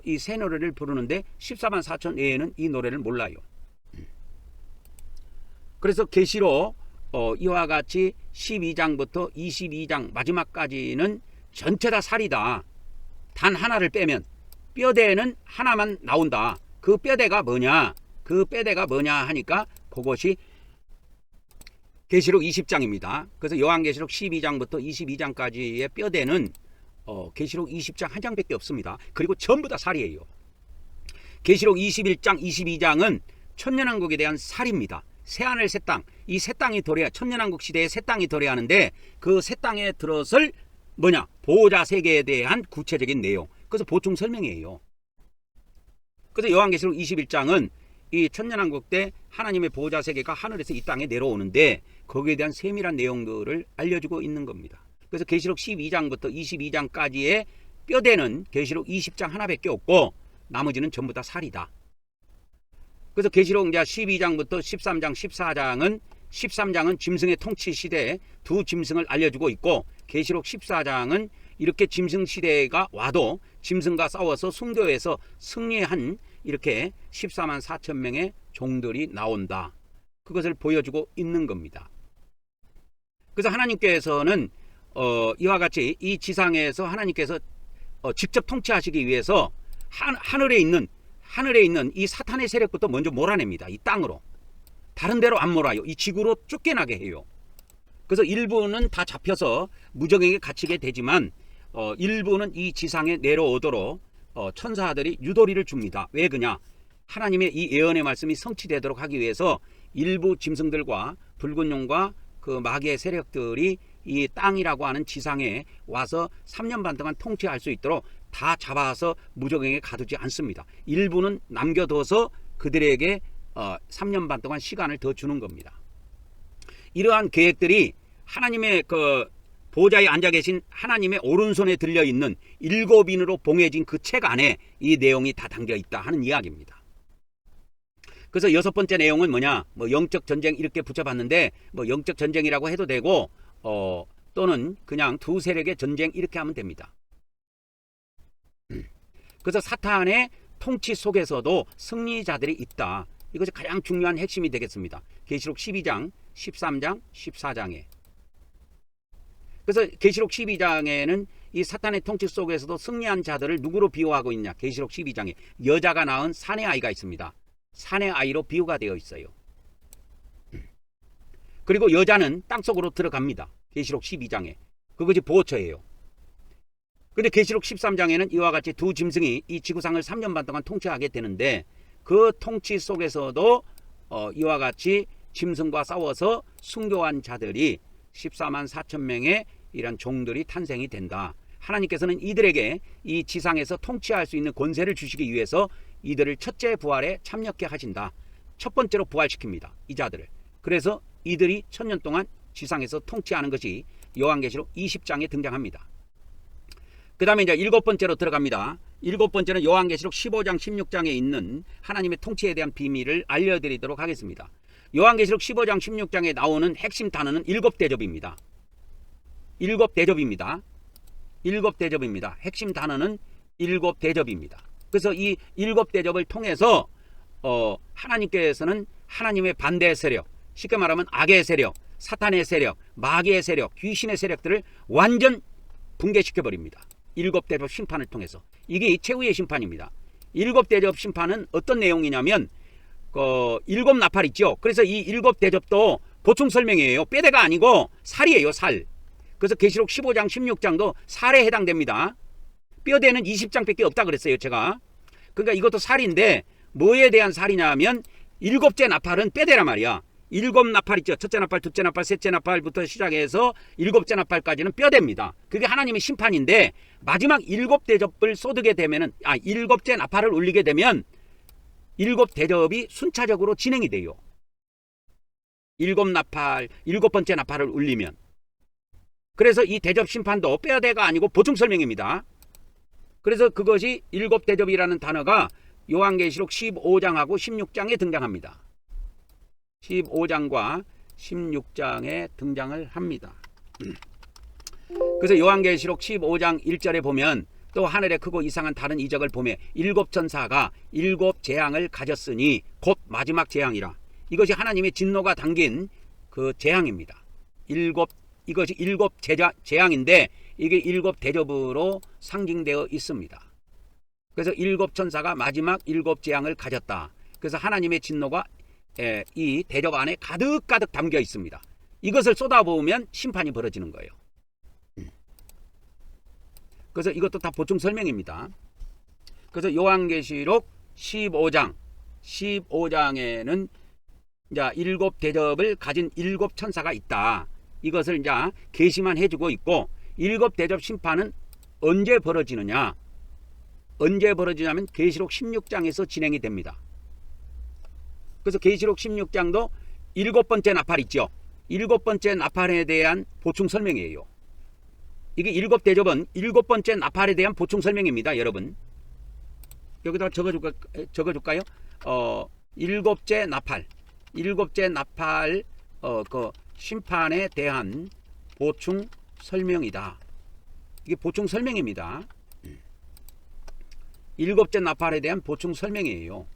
이 새 노래를 부르는데 14만 4천 외에는 이 노래를 몰라요. 그래서 계시록 이와 같이 12장부터 22장 마지막까지는 전체 다 살이다. 단 하나를 빼면 뼈대는 하나만 나온다. 그 뼈대가 뭐냐? 그 뼈대가 뭐냐 하니까 그것이 계시록 20장입니다. 그래서 요한계시록 12장부터 22장까지의 뼈대는 계시록 20장 한 장밖에 없습니다. 그리고 전부 다 살이에요. 계시록 21장, 22장은 천년왕국에 대한 살입니다. 새하늘 새 땅, 이 새 땅이 도래하 천년왕국 시대에 새 땅이 도래하는데 그 새 땅에 들어설 뭐냐? 보호자 세계에 대한 구체적인 내용. 그래서 보충 설명이에요. 그래서 요한계시록 21장은 이 천년왕국 때 하나님의 보호자 세계가 하늘에서 이 땅에 내려오는데 거기에 대한 세밀한 내용들을 알려주고 있는 겁니다. 그래서 계시록 12장부터 22장까지의 뼈대는 계시록 20장 하나밖에 없고 나머지는 전부 다 살이다. 그래서 계시록 이제 12장부터 13장, 13장은 짐승의 통치 시대에 두 짐승을 알려주고 있고 계시록 14장은 이렇게 짐승 시대가 와도 짐승과 싸워서 순교해서 승리한 이렇게 14만 4천 명의 종들이 나온다. 그것을 보여주고 있는 겁니다. 그래서 하나님께서는 이와 같이 이 지상에서 하나님께서 직접 통치하시기 위해서 하늘에 있는 이 사탄의 세력부터 먼저 몰아냅니다. 이 땅으로. 다른 데로 안 몰아요. 이 지구로 쫓겨나게 해요. 그래서 일부는 다 잡혀서 무적에게 갇히게 되지만 일부는 이 지상에 내려오도록 천사들이 유도리를 줍니다. 왜 그냐? 하나님의 이 예언의 말씀이 성취되도록 하기 위해서 일부 짐승들과 붉은 용과 그 마귀의 세력들이 이 땅이라고 하는 지상에 와서 3년 반 동안 통치할 수 있도록 다 잡아서 무적에게 가두지 않습니다. 일부는 남겨둬서 그들에게 3년 반 동안 시간을 더 주는 겁니다. 이러한 계획들이 하나님의 그 보좌에 앉아 계신 하나님의 오른손에 들려있는 7인으로 봉해진 그 책 안에 이 내용이 다 담겨 있다 하는 이야기입니다. 그래서 6번째 내용은 뭐냐? 뭐 영적 전쟁 이렇게 붙여봤는데 뭐 영적 전쟁이라고 해도 되고 또는 그냥 두 세력의 전쟁 이렇게 하면 됩니다. 그래서 사탄의 통치 속에서도 승리자들이 있다. 이것이 가장 중요한 핵심이 되겠습니다. 계시록 12장, 13장, 14장에. 그래서 계시록 12장에는 이 사탄의 통치 속에서도 승리한 자들을 누구로 비유하고 있냐? 계시록 12장에 여자가 낳은 사내 아이가 있습니다. 사내 아이로 비유가 되어 있어요. 그리고 여자는 땅속으로 들어갑니다. 계시록 12장에. 그것이 보호처예요. 근데 계시록 13장에는 이와 같이 두 짐승이 이 지구상을 3년 반 동안 통치하게 되는데 그 통치 속에서도 이와 같이 짐승과 싸워서 순교한 자들이 14만 4천 명의 이런 종들이 탄생이 된다. 하나님께서는 이들에게 이 지상에서 통치할 수 있는 권세를 주시기 위해서 이들을 첫째 부활에 참여케 하신다. 첫 번째로 부활시킵니다. 이 자들을. 그래서 이들이 1000년 동안 지상에서 통치하는 것이 요한계시록 20장에 등장합니다. 그 다음에 이제 7번째로 들어갑니다. 7번째는 요한계시록 15장 16장에 있는 하나님의 통치에 대한 비밀을 알려드리도록 하겠습니다. 요한계시록 15장 16장에 나오는 핵심 단어는 7대접입니다. 7대접입니다. 7대접입니다. 핵심 단어는 7대접입니다. 그래서 이 7대접을 통해서 하나님께서는 하나님의 반대 세력, 쉽게 말하면 악의 세력, 사탄의 세력, 마귀의 세력, 귀신의 세력들을 완전 붕괴시켜버립니다. 7대접 심판을 통해서. 이게 최후의 심판입니다. 일곱 대접 심판은 어떤 내용이냐면 일곱 나팔 있죠. 그래서 이 일곱 대접도 보충 설명이에요. 뼈대가 아니고 살이에요. 살. 그래서 계시록 15장 16장도 살에 해당됩니다. 뼈대는 20장밖에 없다 그랬어요. 제가. 그러니까 이것도 살인데 뭐에 대한 살이냐면 일곱째 나팔은 뼈대란 말이야. 일곱 나팔 있죠. 첫째 나팔, 둘째 나팔, 셋째 나팔부터 시작해서 일곱째 나팔까지는 뼈대입니다. 그게 하나님의 심판인데 마지막 일곱 대접을 쏟게 되면은 일곱째 나팔을 울리게 되면 일곱 대접이 순차적으로 진행이 돼요. 일곱 나팔, 일곱 번째 나팔을 울리면. 그래서 이 대접 심판도 뼈대가 아니고 보충 설명입니다. 그래서 그것이 일곱 대접이라는 단어가 요한계시록 15장하고 16장에 등장합니다. 15장과 16장에 등장을 합니다. 그래서 요한계시록 15장 1절에 보면 또 하늘에 크고 이상한 다른 이적을 보매 일곱 천사가 일곱 재앙을 가졌으니 곧 마지막 재앙이라. 이것이 하나님의 진노가 담긴 그 재앙입니다. 이것이 일곱 재앙인데 이게 일곱 대접으로 상징되어 있습니다. 그래서 일곱 천사가 마지막 일곱 재앙을 가졌다. 그래서 하나님의 진노가 이 대접 안에 가득가득 담겨 있습니다. 이것을 쏟아부으면 심판이 벌어지는 거예요. 그래서 이것도 다 보충 설명입니다. 그래서 요한계시록 15장에는 이제 일곱 대접을 가진 일곱 천사가 있다. 이것을 이제 계시만 해주고 있고, 일곱 대접 심판은 언제 벌어지느냐? 언제 벌어지냐면 계시록 16장에서 진행이 됩니다. 그래서 계시록 16장도 일곱 번째 나팔 있죠. 일곱 번째 나팔에 대한 보충 설명이에요. 이게 일곱 대접은 일곱 번째 나팔에 대한 보충 설명입니다. 여러분 여기다 적어줄까요? 일곱째 나팔 그 심판에 대한 보충 설명이다. 이게 보충 설명입니다. 일곱째 나팔에 대한 보충 설명이에요.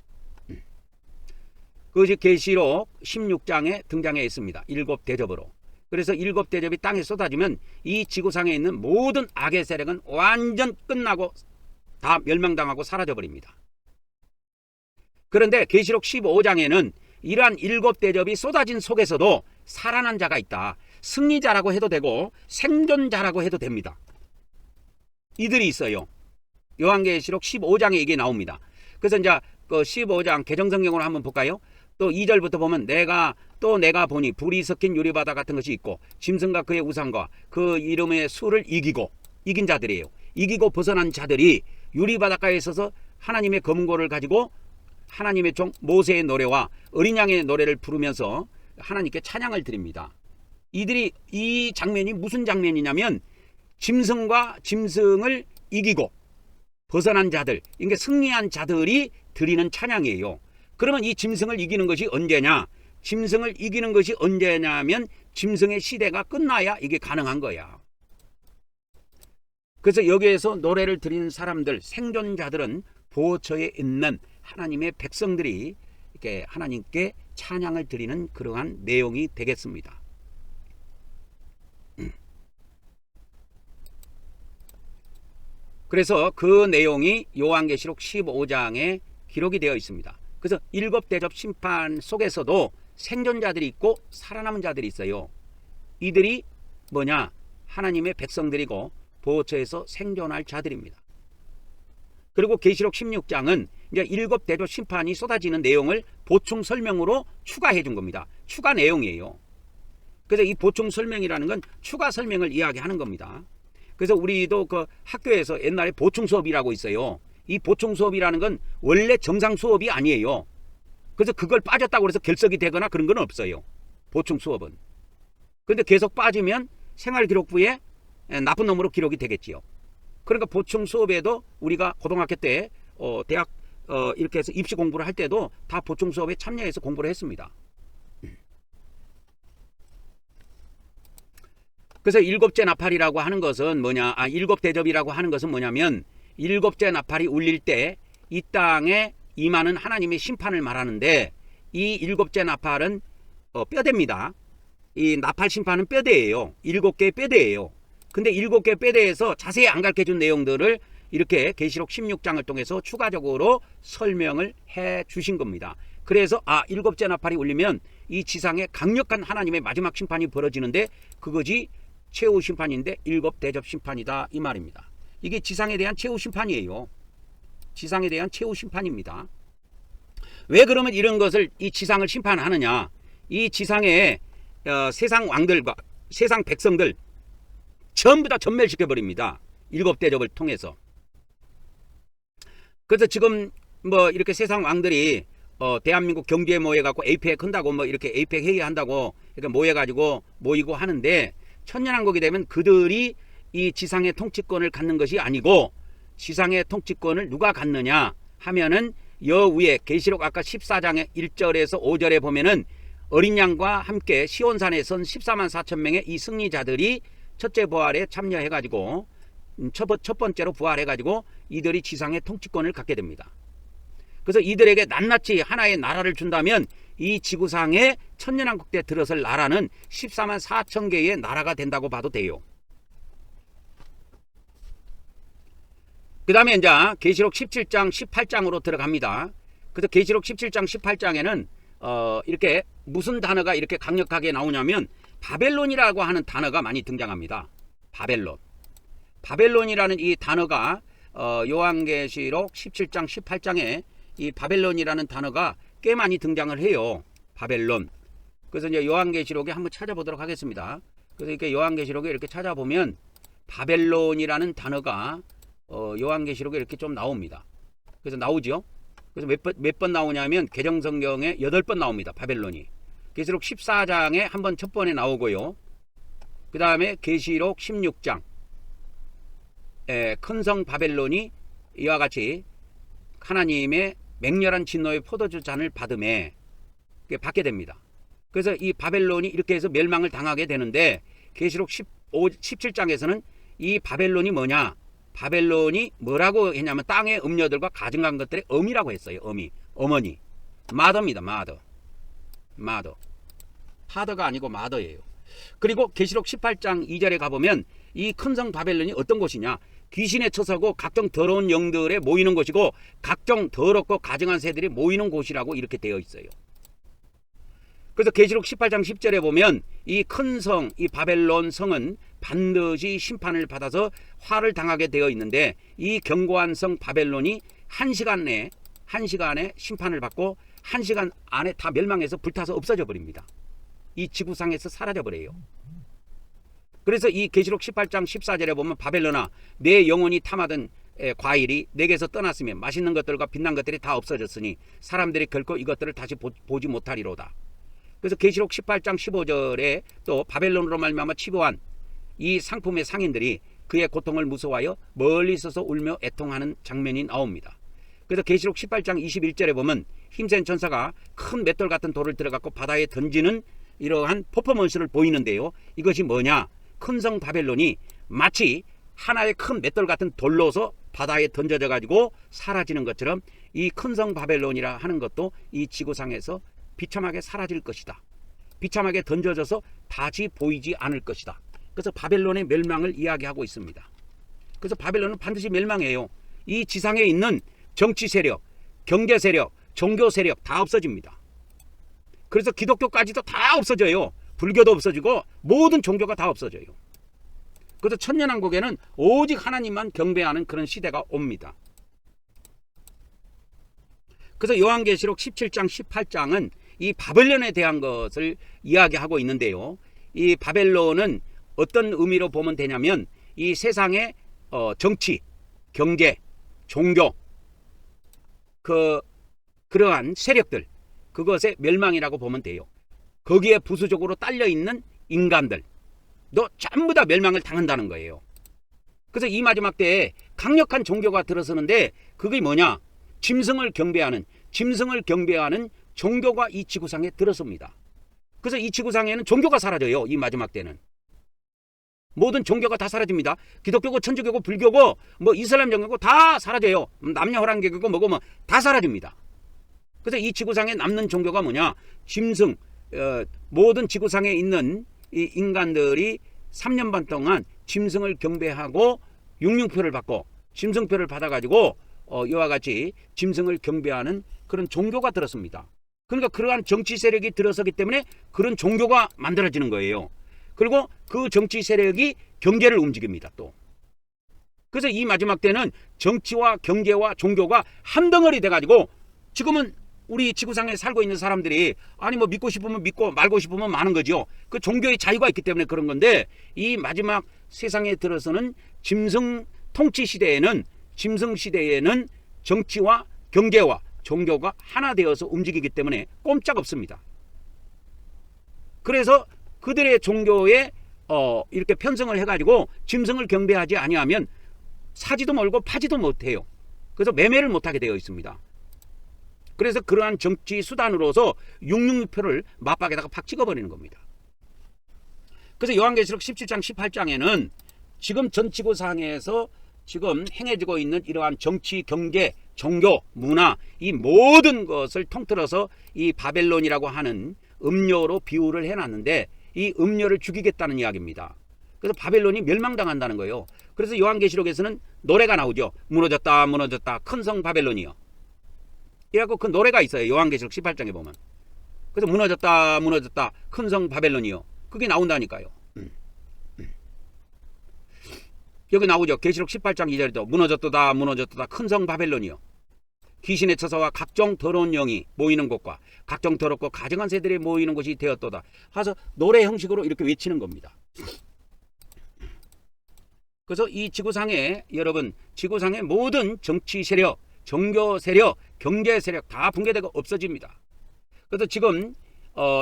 그것이 계시록 16장에 등장해 있습니다. 일곱 대접으로. 그래서 일곱 대접이 땅에 쏟아지면 이 지구상에 있는 모든 악의 세력은 완전 끝나고 다 멸망당하고 사라져버립니다. 그런데 계시록 15장에는 이러한 일곱 대접이 쏟아진 속에서도 살아난 자가 있다. 승리자라고 해도 되고 생존자라고 해도 됩니다. 이들이 있어요. 요한계시록 15장에 이게 나옵니다. 그래서 이제 그 15장 개정성경으로 한번 볼까요? 또 2절부터 보면 내가 보니 불이 섞인 유리바다 같은 것이 있고 짐승과 그의 우상과 그 이름의 수를 이긴 자들이에요. 이기고 벗어난 자들이 유리바닷가에 있어서 하나님의 검은고를 가지고 하나님의 종 모세의 노래와 어린 양의 노래를 부르면서 하나님께 찬양을 드립니다. 이 장면이 무슨 장면이냐면 짐승을 이기고 벗어난 자들, 그러니까 승리한 자들이 드리는 찬양이에요. 그러면 이 짐승을 이기는 것이 언제냐? 짐승을 이기는 것이 언제냐면 짐승의 시대가 끝나야 이게 가능한 거야. 그래서 여기에서 노래를 드리는 사람들, 생존자들은 보호처에 있는 하나님의 백성들이 이렇게 하나님께 찬양을 드리는 그러한 내용이 되겠습니다. 그래서 그 내용이 요한계시록 15장에 기록이 되어 있습니다. 그래서 일곱 대접 심판 속에서도 생존자들이 있고 살아남은 자들이 있어요. 이들이 뭐냐? 하나님의 백성들이고 보호처에서 생존할 자들입니다. 그리고 계시록 16장은 이제 일곱 대접 심판이 쏟아지는 내용을 보충 설명으로 추가해 준 겁니다. 추가 내용이에요. 그래서 이 보충 설명이라는 건 추가 설명을 이야기하는 겁니다. 그래서 우리도 그 학교에서 옛날에 보충 수업이라고 있어요. 이 보충 수업이라는 건 원래 정상 수업이 아니에요. 그래서 그걸 빠졌다고 해서 결석이 되거나 그런 건 없어요. 보충 수업은. 그런데 계속 빠지면 생활기록부에 나쁜 놈으로 기록이 되겠지요. 그러니까 보충 수업에도 우리가 고등학교 때 대학 이렇게 해서 입시 공부를 할 때도 다 보충 수업에 참여해서 공부를 했습니다. 그래서 일곱째 나팔이라고 하는 것은 뭐냐? 일곱 대접이라고 하는 것은 뭐냐면 일곱째 나팔이 울릴 때 이 땅에 임하는 하나님의 심판을 말하는데, 이 일곱째 나팔은 뼈대입니다. 이 나팔 심판은 뼈대예요. 일곱 개의 뼈대예요. 근데 일곱 개의 뼈대에서 자세히 안 가르쳐 준 내용들을 이렇게 계시록 16장을 통해서 추가적으로 설명을 해 주신 겁니다. 그래서 일곱째 나팔이 울리면 이 지상에 강력한 하나님의 마지막 심판이 벌어지는데 그것이 최후 심판인데 일곱 대접 심판이다 이 말입니다. 이게 지상에 대한 최후 심판이에요. 지상에 대한 최후 심판입니다. 왜 그러면 이런 것을 이 지상을 심판하느냐? 이 지상의 세상 왕들과 세상 백성들 전부 다 전멸시켜 버립니다. 일곱 대접을 통해서. 그래서 지금 뭐 이렇게 세상 왕들이 대한민국 경주에 모여갖고 에이펙 한다고 뭐 이렇게 에이펙 회의한다고 이렇게 모여가지고 모이고 하는데 천년왕국이 되면 그들이 이 지상의 통치권을 갖는 것이 아니고 지상의 통치권을 누가 갖느냐 하면은 여위에 계시록 아까 14장의 1절에서 5절에 보면은 어린 양과 함께 시온산에 선 14만 4천 명의 이 승리자들이 첫째 부활에 참여해가지고 첫 번째로 부활해가지고 이들이 지상의 통치권을 갖게 됩니다. 그래서 이들에게 낱낱이 하나의 나라를 준다면 이 지구상에 천년왕국 때 들어설 나라는 14만 4천 개의 나라가 된다고 봐도 돼요. 그 다음에 이제 계시록 17장 18장으로 들어갑니다. 그래서 계시록 17장 18장에는 이렇게 무슨 단어가 이렇게 강력하게 나오냐면 바벨론이라고 하는 단어가 많이 등장합니다. 바벨론이라는 이 단어가 요한계시록 17장 18장에 이 바벨론이라는 단어가 꽤 많이 등장을 해요. 바벨론. 그래서 이제 요한계시록에 한번 찾아보도록 하겠습니다. 그래서 이렇게 요한계시록에 이렇게 찾아보면 바벨론이라는 단어가 요한계시록에 이렇게 좀 나옵니다. 그래서 나오죠. 그래서 몇 번 나오냐면 개정성경에 8번 나옵니다. 바벨론이. 계시록 14장에 한번 첫 번에 나오고요. 그 다음에 계시록 16장 큰 성 바벨론이 이와 같이 하나님의 맹렬한 진노의 포도주 잔을 받음에 받게 됩니다. 그래서 이 바벨론이 이렇게 해서 멸망을 당하게 되는데 계시록 17장에서는 이 바벨론이 뭐냐? 바벨론이 뭐라고 했냐면 땅의 음녀들과 가증한 것들의 어미라고 했어요. 어머니. 마더입니다. 마더. 파더가 아니고 마더예요. 그리고 계시록 18장 2절에 가보면 이 큰 성 바벨론이 어떤 곳이냐? 귀신에 처서고 각종 더러운 영들에 모이는 곳이고 각종 더럽고 가증한 새들이 모이는 곳이라고 이렇게 되어 있어요. 그래서 계시록 18장 10절에 보면 이 큰 성, 이 바벨론 성은 반드시 심판을 받아서 화를 당하게 되어 있는데 이 견고한 성 바벨론이 한 시간에 심판을 받고 1시간 안에 다 멸망해서 불타서 없어져 버립니다. 이 지구상에서 사라져 버려요. 그래서 이 계시록 18장 14절에 보면 바벨론아 내 영혼이 탐하던 과일이 내게서 떠났으며 맛있는 것들과 빛난 것들이 다 없어졌으니 사람들이 결코 이것들을 다시 보지 못하리로다. 그래서 계시록 18장 15절에 또 바벨론으로 말미암아 치부한 이 상품의 상인들이 그의 고통을 무서워하여 멀리 서서 울며 애통하는 장면이 나옵니다. 그래서 계시록 18장 21절에 보면 힘센 천사가 큰 맷돌 같은 돌을 들어갖고 바다에 던지는 이러한 퍼포먼스를 보이는데요. 이것이 뭐냐? 큰 성 바벨론이 마치 하나의 큰 맷돌 같은 돌로서 바다에 던져져 가지고 사라지는 것처럼 이 큰 성 바벨론이라 하는 것도 이 지구상에서 비참하게 사라질 것이다. 비참하게 던져져서 다시 보이지 않을 것이다. 그래서 바벨론의 멸망을 이야기하고 있습니다. 그래서 바벨론은 반드시 멸망해요. 이 지상에 있는 정치 세력, 경제 세력, 종교 세력 다 없어집니다. 그래서 기독교까지도 다 없어져요. 불교도 없어지고 모든 종교가 다 없어져요. 그래서 천년왕국에는 오직 하나님만 경배하는 그런 시대가 옵니다. 그래서 요한계시록 17장 18장은 이 바벨론에 대한 것을 이야기하고 있는데요. 이 바벨론은 어떤 의미로 보면 되냐면 이 세상의 정치, 경제, 종교 그러한 세력들 그것의 멸망이라고 보면 돼요. 거기에 부수적으로 딸려있는 인간들도 전부 다 멸망을 당한다는 거예요. 그래서 이 마지막 때에 강력한 종교가 들어서는데 그게 뭐냐? 짐승을 경배하는 종교가 이 지구상에 들어섭니다. 그래서 이 지구상에는 종교가 사라져요. 이 마지막 때는 모든 종교가 다 사라집니다. 기독교고 천주교고 불교고 뭐 이슬람 종교고 다 사라져요. 남녀호랑개교고 뭐고 뭐 다 사라집니다. 그래서 이 지구상에 남는 종교가 뭐냐? 짐승, 모든 지구상에 있는 이 인간들이 3년 반 동안 짐승을 경배하고 육륜표를 받고 짐승표를 받아가지고 이와 같이 짐승을 경배하는 그런 종교가 들었습니다. 그러니까 그러한 정치 세력이 들어서기 때문에 그런 종교가 만들어지는 거예요. 그리고 그 정치 세력이 경제를 움직입니다. 또 그래서 이 마지막 때는 정치와 경제와 종교가 한 덩어리 돼가지고 지금은 우리 지구상에 살고 있는 사람들이 아니 뭐 믿고 싶으면 믿고 말고 싶으면 마는 거죠. 그 종교의 자유가 있기 때문에 그런 건데 이 마지막 세상에 들어서는 짐승 통치 시대에는 짐승 시대에는 정치와 경제와 종교가 하나 되어서 움직이기 때문에 꼼짝 없습니다. 그래서 그들의 종교에 이렇게 편성을 해가지고 짐승을 경배하지 아니하면 사지도 멀고 파지도 못해요. 그래서 매매를 못하게 되어 있습니다. 그래서 그러한 정치 수단으로서 666표를 맞박에다가 팍 찍어버리는 겁니다. 그래서 요한계시록 17장 18장에는 지금 전 지구상에서 지금 행해지고 있는 이러한 정치, 경제, 종교, 문화 이 모든 것을 통틀어서 이 바벨론이라고 하는 음료로 비유를 해놨는데 이 음료를 죽이겠다는 이야기입니다. 그래서 바벨론이 멸망당한다는 거예요. 그래서 요한계시록에서는 노래가 나오죠. 무너졌다 무너졌다 큰 성 바벨론이요. 이래갖고 그 노래가 있어요. 요한계시록 18장에 보면. 그래서 무너졌다 무너졌다 큰 성 바벨론이요. 그게 나온다니까요. 여기 나오죠. 계시록 18장 2절에도 무너졌도다 무너졌도다 큰 성 바벨론이요. 귀신의 처소와 각종 더러운 영이 모이는 곳과 각종 더럽고 가증한 새들이 모이는 곳이 되었도다. 하서 노래 형식으로 이렇게 외치는 겁니다. 그래서 이 지구상에 여러분 지구상의 모든 정치 세력, 종교 세력, 경제 세력 다 붕괴되고 없어집니다. 그래서 지금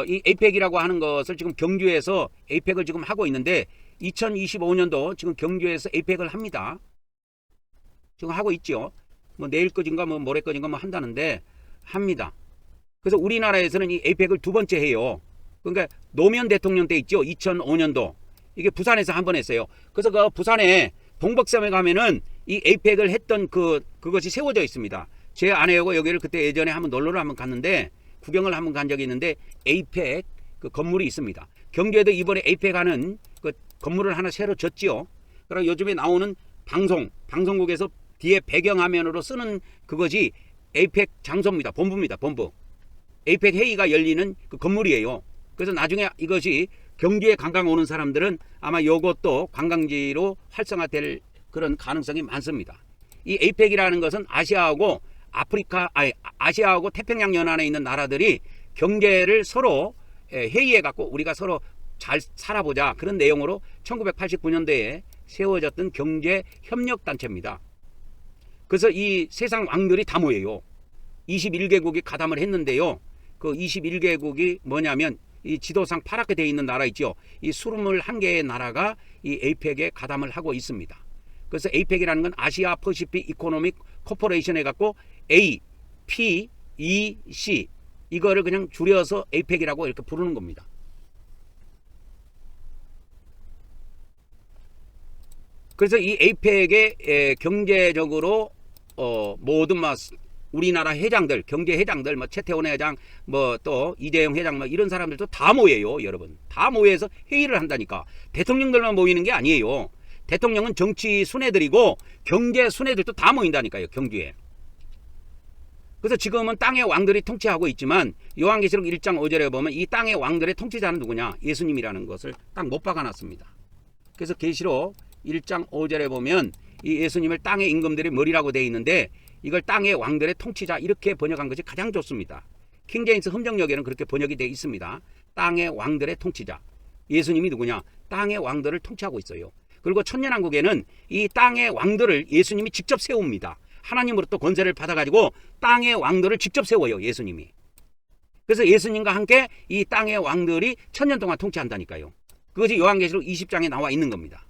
이 에이펙이라고 하는 것을 지금 경주에서 에이펙을 지금 하고 있는데 2025년도 지금 경주에서 에이펙을 합니다. 지금 하고 있죠. 뭐 내일까지인가 뭐 모레까지인가 뭐 한다는데 합니다. 그래서 우리나라에서는 이 에이펙을 두 번째 해요. 그러니까 노무현 대통령 때 있죠. 2005년도 이게 부산에서 한 번 했어요. 그래서 그 부산에 동백섬에 가면은 이 에이펙을 했던 그것이 세워져 있습니다. 제 아내하고 여기를 그때 예전에 한번 놀러를 한번 갔는데 구경을 한번 간 적이 있는데 에이펙 그 건물이 있습니다. 경주에도 이번에 에이펙 하는 그 건물을 하나 새로 졌지요. 그리고 요즘에 나오는 방송국에서 뒤에 배경화면으로 쓰는 그것이 에이펙 장소입니다. 본부입니다. 본부. 에이펙 회의가 열리는 그 건물이에요. 그래서 나중에 이것이 경주에 관광 오는 사람들은 아마 이것도 관광지로 활성화될 그런 가능성이 많습니다. 이 에이펙이라는 것은 아시아하고 아시아하고 태평양 연안에 있는 나라들이 경제를 서로 회의해 갖고 우리가 서로 잘 살아보자 그런 내용으로 1989년도에 세워졌던 경제 협력 단체입니다. 그래서 이 세상 왕들이 다 모여요. 21개국이 가담을 했는데요. 그 21개국이 뭐냐면 이 지도상 파랗게 되어 있는 나라 있죠. 이 21개의 나라가 이 에이펙에 가담을 하고 있습니다. 그래서 에이펙이라는 건 아시아 퍼시픽 이코노믹 코퍼레이션 해갖고 APEC 이거를 그냥 줄여서 에이펙이라고 이렇게 부르는 겁니다. 그래서 이 에이펙의 경제적으로 모든 우리나라 회장들, 경제 회장들, 뭐 최태원 회장, 뭐 또 이재용 회장, 뭐 이런 사람들도 다 모여요, 여러분. 다 모여서 회의를 한다니까. 대통령들만 모이는 게 아니에요. 대통령은 정치 순회들이고 경제 순회들도 다 모인다니까요, 경주에. 그래서 지금은 땅의 왕들이 통치하고 있지만 요한계시록 1장 5절에 보면 이 땅의 왕들의 통치자는 누구냐? 예수님이라는 것을 딱 못 박아놨습니다. 그래서 계시록 1장 5절에 보면 이 예수님을 땅의 임금들의 머리라고 되어 있는데 이걸 땅의 왕들의 통치자 이렇게 번역한 것이 가장 좋습니다. 킹제임스 험정역에는 그렇게 번역이 되어 있습니다. 땅의 왕들의 통치자. 예수님이 누구냐? 땅의 왕들을 통치하고 있어요. 그리고 천년왕국에는 이 땅의 왕들을 예수님이 직접 세웁니다. 하나님으로부터 권세를 받아가지고 땅의 왕들을 직접 세워요, 예수님이. 그래서 예수님과 함께 이 땅의 왕들이 천년 동안 통치한다니까요. 그것이 요한계시록 20장에 나와 있는 겁니다.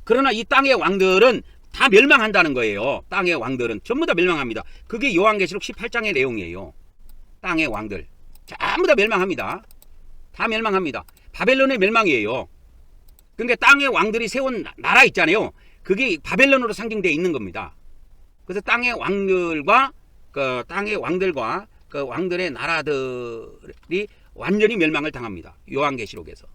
그러나 이 땅의 왕들은 다 멸망한다는 거예요. 땅의 왕들은 전부 다 멸망합니다. 그게 요한계시록 18장의 내용이에요. 땅의 왕들 전부 다 멸망합니다. 다 멸망합니다. 바벨론의 멸망이에요. 그러니까 땅의 왕들이 세운 나라 있잖아요. 그게 바벨론으로 상징되어 있는 겁니다. 그래서 땅의 왕들과 그 왕들의 나라들이 완전히 멸망을 당합니다. 요한계시록에서.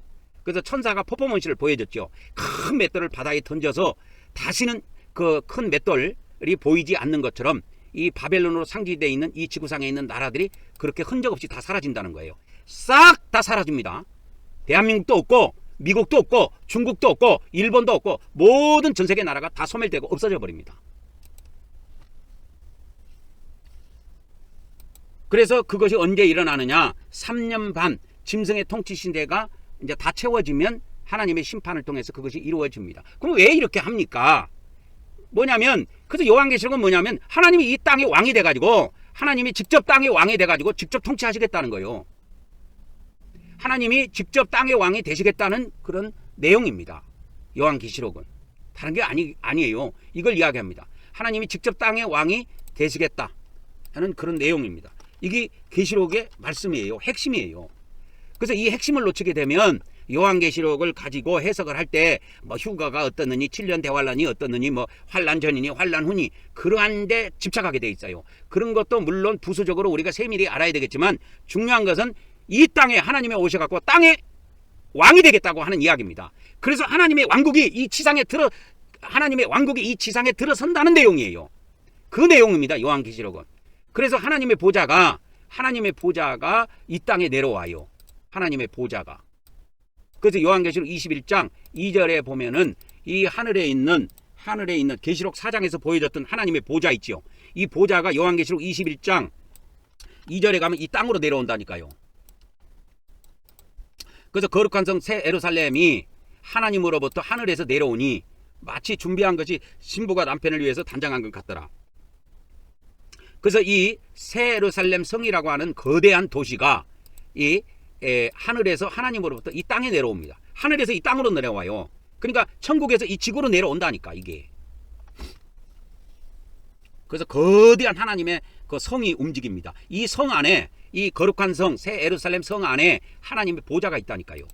그래서 천사가 퍼포먼스를 보여줬죠. 큰 맷돌을 바다에 던져서 다시는 그 큰 맷돌이 보이지 않는 것처럼 이 바벨론으로 상징되어 있는 이 지구상에 있는 나라들이 그렇게 흔적 없이 다 사라진다는 거예요. 싹 다 사라집니다. 대한민국도 없고 미국도 없고 중국도 없고 일본도 없고 모든 전 세계 나라가 다 소멸되고 없어져 버립니다. 그래서 그것이 언제 일어나느냐? 3년 반 짐승의 통치 시대가 이제 다 채워지면 하나님의 심판을 통해서 그것이 이루어집니다. 그럼 왜 이렇게 합니까? 뭐냐면, 그래서 요한계시록은 뭐냐면 하나님이 이 땅의 왕이 돼가지고, 하나님이 직접 땅의 왕이 돼가지고 직접 통치하시겠다는 거예요. 하나님이 직접 땅의 왕이 되시겠다는 그런 내용입니다. 요한계시록은 다른 게 아니에요. 이걸 이야기합니다. 하나님이 직접 땅의 왕이 되시겠다 하는 그런 내용입니다. 이게 계시록의 말씀이에요. 핵심이에요. 그래서 이 핵심을 놓치게 되면 요한계시록을 가지고 해석을 할 때 뭐 휴가가 어떻느니 7년 대환란이 어떻느니 뭐 환란 전이니 환란 후니 그러한 데 집착하게 돼 있어요. 그런 것도 물론 부수적으로 우리가 세밀히 알아야 되겠지만 중요한 것은 이 땅에 하나님이 오셔갖고 땅의 왕이 되겠다고 하는 이야기입니다. 그래서 하나님의 왕국이 이 지상에 들어선다는 내용이에요. 그 내용입니다. 요한계시록은. 그래서 하나님의 보좌가 이 땅에 내려와요. 하나님의 보좌가. 그래서 요한계시록 21장 2절에 보면은 이 하늘에 있는 계시록 4장에서 보여줬던 하나님의 보좌 있죠. 이 보좌가 요한계시록 21장 2절에 가면 이 땅으로 내려온다니까요. 그래서 거룩한 성 새 예루살렘이 하나님으로부터 하늘에서 내려오니 마치 준비한 것이 신부가 남편을 위해서 단장한 것 같더라. 그래서 이 새 예루살렘 성이라고 하는 거대한 도시가 이 하늘에서 하나님으로부터 이 땅에 내려옵니다. 하늘에서 이 땅으로 내려와요. 그러니까 천국에서 이 지구로 내려온다니까 이게. 그래서 거대한 하나님의 그 성이 움직입니다. 이 성 안에, 이 거룩한 성 새 예루살렘 성 안에 하나님의 보좌가 있다니까요.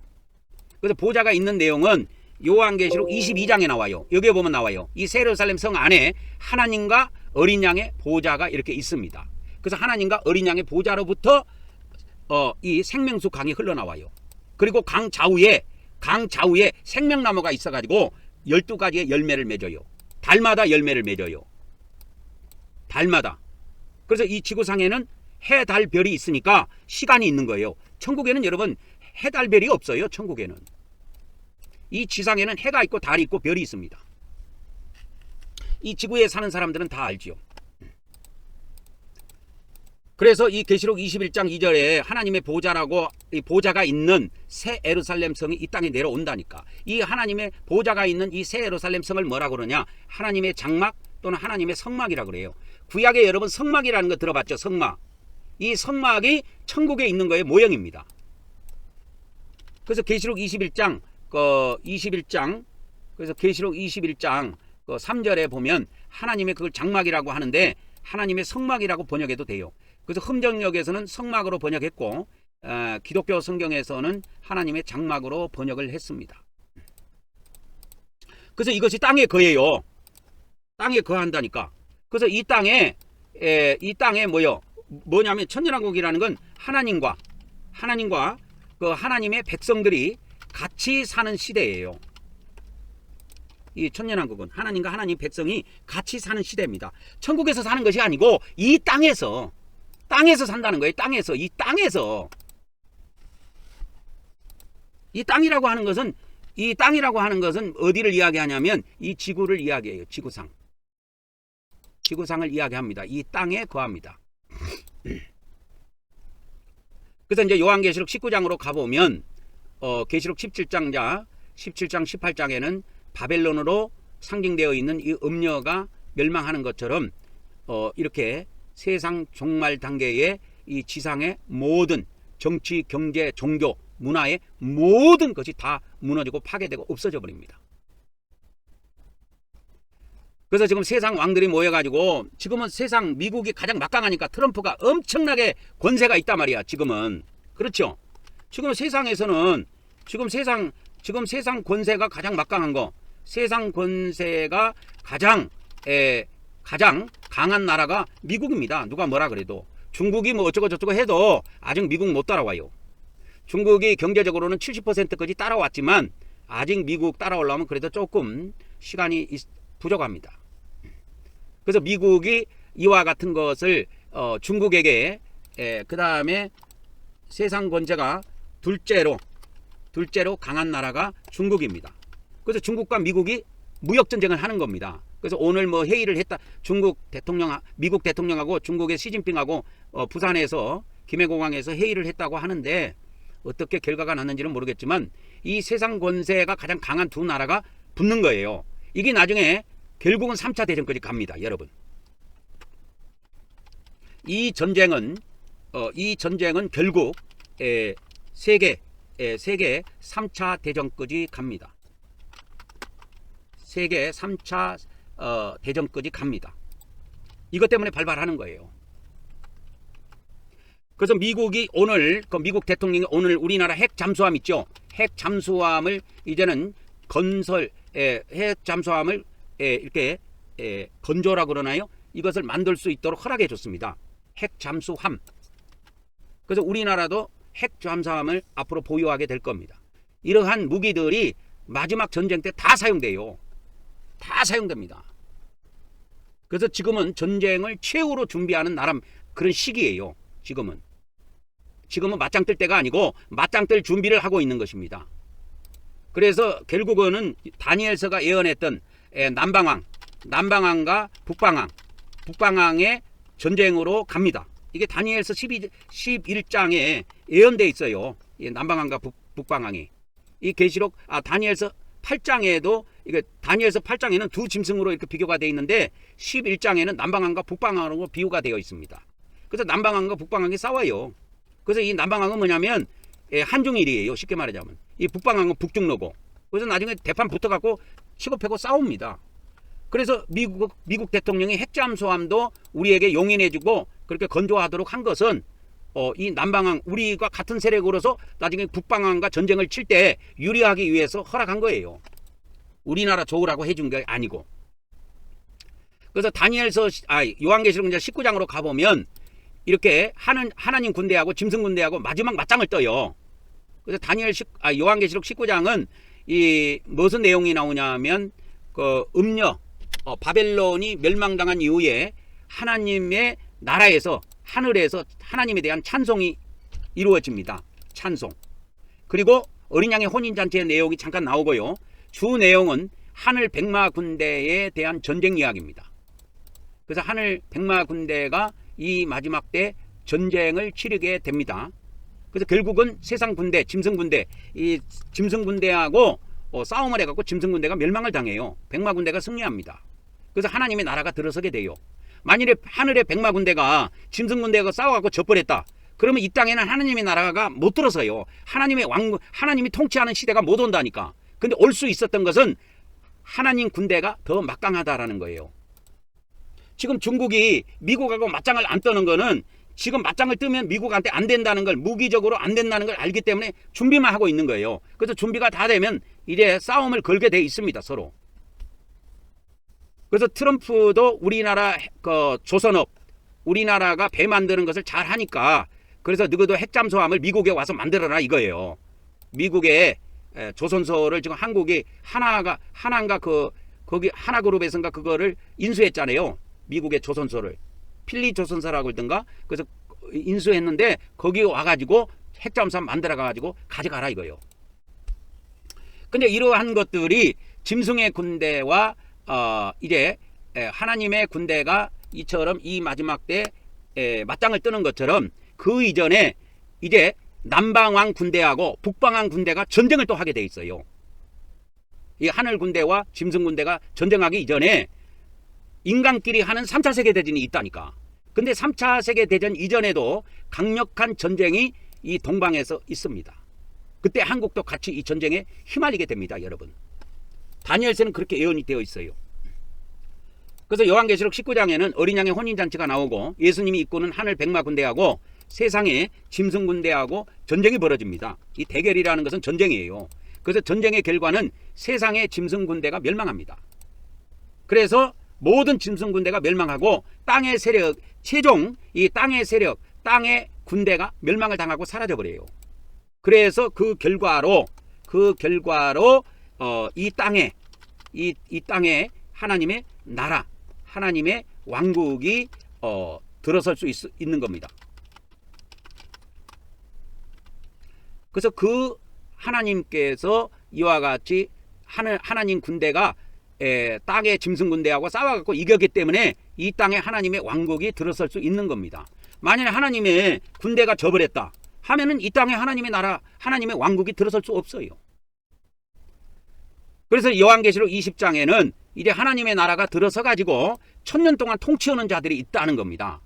그래서 보좌가 있는 내용은 요한계시록 22장에 나와요. 여기에 보면 나와요. 이 새 예루살렘 성 안에 하나님과 어린 양의 보좌가 이렇게 있습니다. 그래서 하나님과 어린 양의 보좌로부터 이 생명수 강이 흘러나와요. 그리고 강 좌우에 생명나무가 있어가지고 12가지의 열매를 맺어요. 달마다 열매를 맺어요. 달마다. 그래서 이 지구상에는 해, 달, 별이 있으니까 시간이 있는 거예요. 천국에는 여러분 해, 달, 별이 없어요. 천국에는. 이 지상에는 해가 있고 달이 있고 별이 있습니다. 이 지구에 사는 사람들은 다 알지요. 그래서 이 계시록 21장 2절에 하나님의 보좌라고 이 보좌가 있는 새 예루살렘 성이 이 땅에 내려온다니까. 이 하나님의 보좌가 있는 이 새 예루살렘 성을 뭐라고 그러냐? 하나님의 장막 또는 하나님의 성막이라고 그래요. 구약에 여러분 성막이라는 거 들어봤죠? 성막. 이 성막이 천국에 있는 거의 모형입니다. 그래서 계시록 21장 그래서 계시록 21장 3절에 보면 하나님의 그걸 장막이라고 하는데 하나님의 성막이라고 번역해도 돼요. 그래서 흠정역에서는 성막으로 번역했고 기독교 성경에서는 하나님의 장막으로 번역을 했습니다. 그래서 이것이 땅에 거해요. 땅에 거한다니까. 그래서 이 땅에 뭐냐면 천년왕국이라는 건 하나님과 그 하나님의 백성들이 같이 사는 시대예요. 이 천년왕국은 하나님과 하나님 백성이 같이 사는 시대입니다. 천국에서 사는 것이 아니고 이 땅에서 산다는 거예요. 이 땅이라고 하는 것은 어디를 이야기하냐면 이 지구를 이야기해요. 지구상을 이야기합니다. 이 땅에 거합니다. 그래서 이제 요한계시록 19장으로 가보면 계시록 17장 18장에는 바벨론으로 상징되어 있는 이 음녀가 멸망하는 것처럼 이렇게 세상 종말 단계의 이 지상의 모든 정치, 경제, 종교, 문화의 모든 것이 다 무너지고 파괴되고 없어져 버립니다. 그래서 지금 세상 왕들이 모여가지고 지금은 세상 미국이 가장 막강하니까 트럼프가 엄청나게 권세가 있단 말이야. 지금은. 그렇죠. 지금 세상에서는 지금 세상 권세가 가장 막강한 거, 세상 권세가 가장 강한 나라가 미국입니다. 누가 뭐라 그래도. 중국이 뭐 어쩌고 저쩌고 해도 아직 미국 못 따라와요. 중국이 경제적으로는 70%까지 따라왔지만 아직 미국 따라오려면 그래도 조금 시간이 부족합니다. 그래서 미국이 이와 같은 것을 중국에게 그 다음에 세상 권세가 둘째로 강한 나라가 중국입니다. 그래서 중국과 미국이 무역 전쟁을 하는 겁니다. 그래서 오늘 뭐 회의를 했다. 미국 대통령하고 중국의 시진핑하고 부산에서 김해공항에서 회의를 했다고 하는데 어떻게 결과가 났는지는 모르겠지만 이 세상 권세가 가장 강한 두 나라가 붙는 거예요. 이게 나중에 결국은 3차 대전까지 갑니다, 여러분. 이 전쟁은 결국 세계 3차 대전까지 갑니다. 세계 3차 대전까지 갑니다. 이것 때문에 발발하는 거예요. 그래서 미국이 오늘 미국 대통령이 오늘 우리나라 핵 잠수함 있죠. 핵 잠수함을 이제는 핵 잠수함을 이렇게 건조라고 그러나요? 이것을 만들 수 있도록 허락해 줬습니다. 핵 잠수함. 그래서 우리나라도 핵 잠수함을 앞으로 보유하게 될 겁니다. 이러한 무기들이 마지막 전쟁 때 다 사용돼요. 다 사용됩니다. 그래서 지금은 전쟁을 최후로 준비하는 나름 그런 시기예요. 지금은 맞짱 뜰 때가 아니고 맞짱 뜰 준비를 하고 있는 것입니다. 그래서 결국은 다니엘서가 예언했던 남방왕과 북방왕의 전쟁으로 갑니다. 이게 다니엘서 11장에 예언되어 있어요. 남방왕과 북방왕이. 이 계시록 다니엘서 8장에도 이게 다니엘서 8장에는 두 짐승으로 이렇게 비교가 되어 있는데 11장에는 남방왕과 북방왕으로 비유가 되어 있습니다. 그래서 남방왕과 북방왕이 싸워요. 그래서 이 남방왕은 뭐냐면 한중일이에요. 쉽게 말하자면. 이 북방왕은 북중로고. 그래서 나중에 대판 붙어갖고 치고 패고 싸웁니다. 그래서 미국 대통령이 핵잠수함도 우리에게 용인해주고 그렇게 건조하도록 한 것은 이 남방왕 우리가 같은 세력으로서 나중에 북방왕과 전쟁을 칠 때 유리하기 위해서 허락한 거예요. 우리나라 좋으라고 해준 게 아니고. 그래서 요한계시록 이제 19장으로 가보면 이렇게 하나님 군대하고 짐승 군대하고 마지막 맞짱을 떠요. 그래서 요한계시록 19장은 이 무슨 내용이 나오냐면 바벨론이 멸망당한 이후에 하나님의 나라에서 하늘에서 하나님에 대한 찬송이 이루어집니다. 찬송. 그리고 어린 양의 혼인잔치의 내용이 잠깐 나오고요. 주 내용은 하늘 백마 군대에 대한 전쟁 이야기입니다. 그래서 하늘 백마 군대가 이 마지막 때 전쟁을 치르게 됩니다. 그래서 결국은 세상 군대, 짐승 군대, 이 짐승 군대하고 싸움을 해갖고 짐승 군대가 멸망을 당해요. 백마 군대가 승리합니다. 그래서 하나님의 나라가 들어서게 돼요. 만일에 하늘의 백마 군대가 짐승 군대가 싸워갖고 져버렸다. 그러면 이 땅에는 하나님의 나라가 못 들어서요. 하나님이 통치하는 시대가 못 온다니까. 근데 올 수 있었던 것은 하나님 군대가 더 막강하다라는 거예요. 지금 중국이 미국하고 맞짱을 안 떠는 거는 지금 맞짱을 뜨면 미국한테 안 된다는 걸, 무기적으로 안 된다는 걸 알기 때문에 준비만 하고 있는 거예요. 그래서 준비가 다 되면 이제 싸움을 걸게 돼 있습니다, 서로. 그래서 트럼프도 우리나라 조선업, 우리나라가 배 만드는 것을 잘 하니까 그래서 너희도 핵잠수함을 미국에 와서 만들어라 이거예요. 미국의 조선소를 지금 한국이 하나인가 거기 하나그룹에선가 그거를 인수했잖아요. 미국의 조선소를 필리 조선소라고 그러던가. 그래서 인수했는데 거기 와가지고 핵잠수함 만들어가지고 가져가라 이거예요. 근데 이러한 것들이 짐승의 군대와 이제 하나님의 군대가 이처럼 이 마지막 때 맞짱을 뜨는 것처럼 그 이전에 이제 남방왕 군대하고 북방왕 군대가 전쟁을 또 하게 돼 있어요. 이 하늘 군대와 짐승 군대가 전쟁하기 이전에 인간끼리 하는 3차 세계대전이 있다니까. 근데 3차 세계대전 이전에도 강력한 전쟁이 이 동방에서 있습니다. 그때 한국도 같이 이 전쟁에 휘말리게 됩니다, 여러분. 다니엘서는 그렇게 예언이 되어 있어요. 그래서 요한계시록 19장에는 어린 양의 혼인잔치가 나오고 예수님이 이끄는 하늘 백마 군대하고 세상의 짐승 군대하고 전쟁이 벌어집니다. 이 대결이라는 것은 전쟁이에요. 그래서 전쟁의 결과는 세상의 짐승 군대가 멸망합니다. 그래서 모든 짐승 군대가 멸망하고 땅의 세력, 최종 이 땅의 세력, 땅의 군대가 멸망을 당하고 사라져버려요. 그래서 그 결과로 이 땅에 하나님의 나라, 하나님의 왕국이 들어설 수 있는 겁니다. 그래서 그 하나님께서 이와 같이 하나님 군대가 땅의 짐승 군대하고 싸워갖고 이겼기 때문에 이 땅에 하나님의 왕국이 들어설 수 있는 겁니다. 만약에 하나님의 군대가 져버렸다 하면은 이 땅에 하나님의 나라, 하나님의 왕국이 들어설 수 없어요. 그래서 요한계시록 20장에는 이제 하나님의 나라가 들어서 가지고 1000년 동안 통치하는 자들이 있다는 겁니다.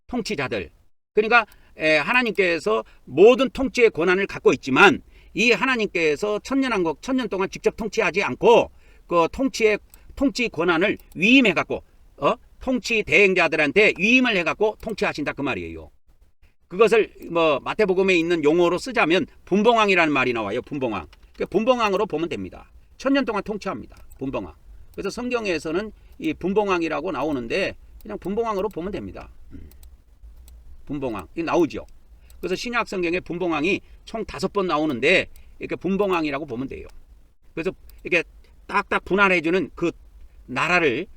통치자들. 그러니까 하나님께서 모든 통치의 권한을 갖고 있지만 이 하나님께서 천년왕국 1000년 동안 직접 통치하지 않고 그 통치 권한을 위임해 갖고 통치 대행자들한테 위임을 해 갖고 통치하신다 그 말이에요. 그것을 뭐 마태복음에 있는 용어로 쓰자면 분봉왕이라는 말이 나와요. 분봉왕. 분봉왕으로 보면 됩니다. 1000년 동안 통치합니다. 분봉왕. 그래서 성경에서는 이 분봉왕이라고 나오는데 그냥 분봉왕으로 보면 됩니다. 분봉왕. 이 나오죠. 그래서 신약 성경에 분봉왕이 총 5번 나오는데 이렇게 분봉왕이라고 보면 돼요. 그래서 이렇게 딱딱 분할해주는 그 나라를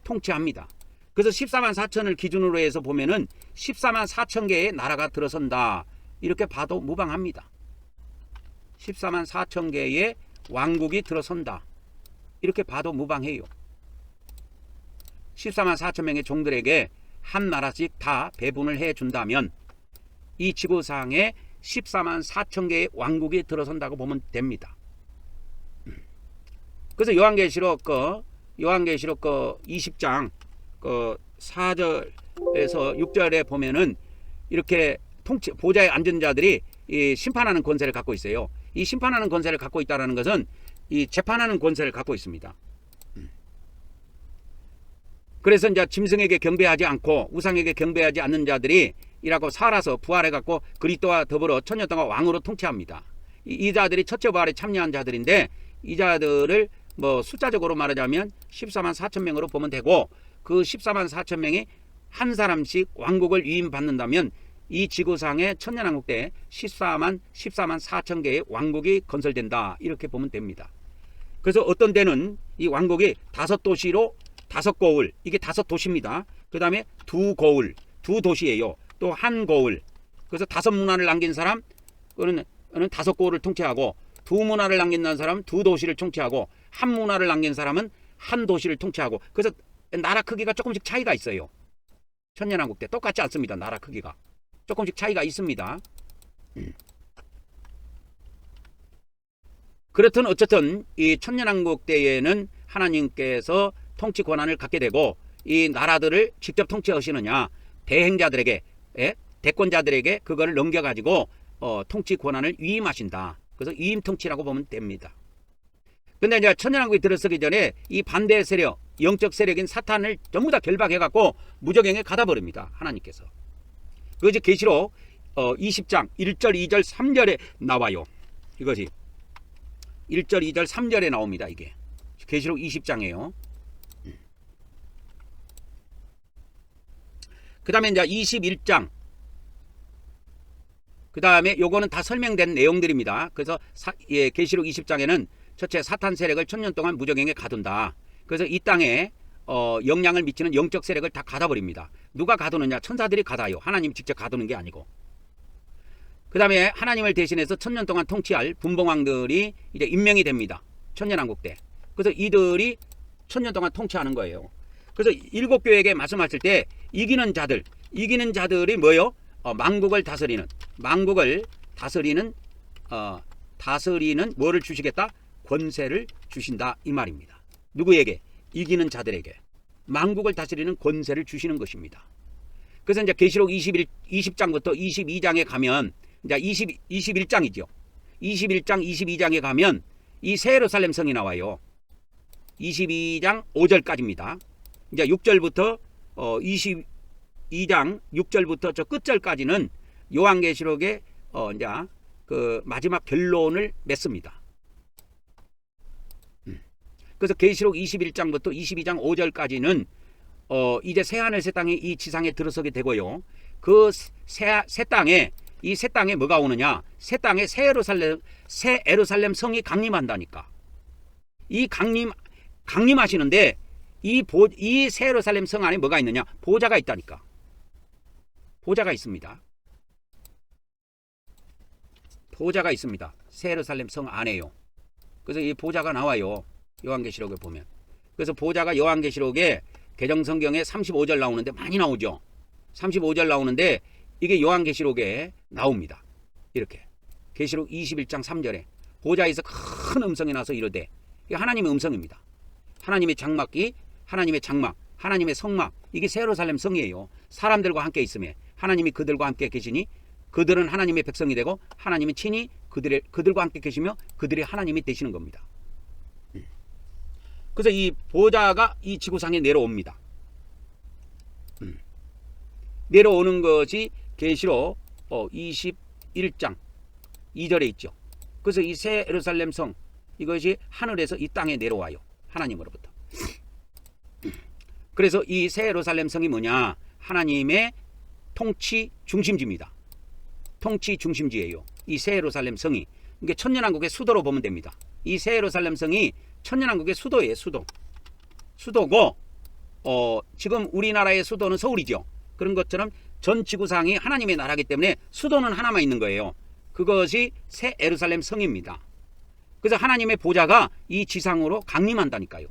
통치합니다. 그래서 14만 4천을 기준으로 해서 보면은 14만 4천 개의 나라가 들어선다. 이렇게 봐도 무방합니다. 14만 4천 개의 왕국이 들어선다. 이렇게 봐도 무방해요. 14만 4천 명의 종들에게 한 나라씩 다 배분을 해준다면 이 지구상에 14만 4천 개의 왕국이 들어선다고 보면 됩니다. 그래서 요한계시록 20장 4절에서 6절에 보면은 이렇게 보좌에 앉은 자들이 이 심판하는 권세를 갖고 있어요. 이 심판하는 권세를 갖고 있다는 것은 이 재판하는 권세를 갖고 있습니다. 그래서 이제 짐승에게 경배하지 않고 우상에게 경배하지 않는 자들이 이라고 살아서 부활해갖고 그리스도와 더불어 1000년 동안 왕으로 통치합니다. 이 자들이 첫째 부활에 참여한 자들인데 이 자들을 뭐 숫자적으로 말하자면 14만 4천 명으로 보면 되고 그 14만 4천 명이 한 사람씩 왕국을 위임받는다면 이 지구상의 천년왕국 때 14만 4천 개의 왕국이 건설된다. 이렇게 보면 됩니다. 그래서 어떤 데는 이 왕국이 5도시로 5고을, 이게 5도시입니다. 그 다음에 2고을, 2도시예요. 또 한 고을. 그래서 5문화를 남긴 사람, 그는 5고을을 통치하고 2문화를 남긴 사람은 2도시를 통치하고 한 문화를 남긴 사람은 한 도시를 통치하고 그래서 나라 크기가 조금씩 차이가 있어요. 천년왕국 때 똑같지 않습니다. 나라 크기가 조금씩 차이가 있습니다. 그렇든 어쨌든 이 천년왕국 때에는 하나님께서 통치 권한을 갖게 되고 이 나라들을 직접 통치하시느냐 대행자들에게 대권자들에게 그거를 넘겨가지고 통치 권한을 위임하신다. 그래서 위임 통치라고 보면 됩니다. 근데 이제 천년왕국이 들어서기 전에 이 반대 세력, 영적 세력인 사탄을 전부 다 결박해갖고 무적행에 가다 버립니다. 하나님께서. 그것이 계시록 20장 1절, 2절, 3절에 나와요. 이것이 1절, 2절, 3절에 나옵니다. 이게 계시록 20장이에요. 그 다음에 이제 21장. 그 다음에 요거는 다 설명된 내용들입니다. 그래서 계시록 20장에는 첫째 사탄 세력을 1000년 동안 무적행에 가둔다. 그래서 이 땅에 영향을 미치는 영적 세력을 다 가둬버립니다. 누가 가두느냐? 천사들이 가다요. 하나님 직접 가두는 게 아니고. 그 다음에 하나님을 대신해서 1000년 동안 통치할 분봉왕들이 이제 임명이 됩니다. 천년왕국 때. 그래서 이들이 1000년 동안 통치하는 거예요. 그래서 7교회에게 말씀하실 때 이기는 자들이 뭐요? 만국을 다스리는 뭐를 주시겠다? 권세를 주신다 이 말입니다. 누구에게? 이기는 자들에게 만국을 다스리는 권세를 주시는 것입니다. 그래서 이제 계시록 20장부터 22장에 가면 이제 21장이죠. 21장 22장에 가면 이 새 예루살렘 성이 나와요. 22장 5절까지입니다. 이제 6절부터 22장 6절부터 저 끝절까지는 요한계시록의 이제 그 마지막 결론을 맺습니다. 그래서 계시록 21장부터 22장 5절까지는 이제 새하늘 새 땅이 이 지상에 들어서게 되고요. 그 새 땅에 이 새 땅에 뭐가 오느냐? 새 땅에 새 예루살렘 성이 강림한다니까. 이 강림하시는데 이 새 예루살렘 성 안에 뭐가 있느냐? 보좌가 있다니까. 보좌가 있습니다. 보좌가 있습니다. 새 예루살렘 성 안에요. 그래서 이 보좌가 나와요. 요한계시록에 보면. 그래서 보좌가 요한계시록에 개정성경에 35절 나오는데 많이 나오죠. 35절 나오는데 이게 요한계시록에 나옵니다. 이렇게 계시록 21장 3절에 보좌에서 큰 음성이 나서 이르되, 이게 하나님의 음성입니다. 하나님의 장막이, 하나님의 장막, 하나님의 성막, 이게 새 예루살렘 성이에요. 사람들과 함께 있으며 하나님이 그들과 함께 계시니 그들은 하나님의 백성이 되고 하나님은 친히 그들과 함께 계시며 그들이 하나님이 되시는 겁니다. 그래서 이 보좌가 이 지구상에 내려옵니다. 내려오는 것이 계시록 21장 2절에 있죠. 그래서 이 새 예루살렘 성, 이것이 하늘에서 이 땅에 내려와요. 하나님으로부터. 그래서 이 새 예루살렘 성이 뭐냐? 하나님의 통치 중심지입니다. 통치 중심지예요. 이 새 예루살렘 성이. 이게 천년왕국의 수도로 보면 됩니다. 이 새 예루살렘 성이 천년왕국의 수도예요. 수도고 지금 우리나라의 수도는 서울이죠. 그런 것처럼 전 지구상이 하나님의 나라이기 때문에 수도는 하나만 있는 거예요. 그것이 새 예루살렘 성입니다. 그래서 하나님의 보좌가 이 지상으로 강림한다니까요.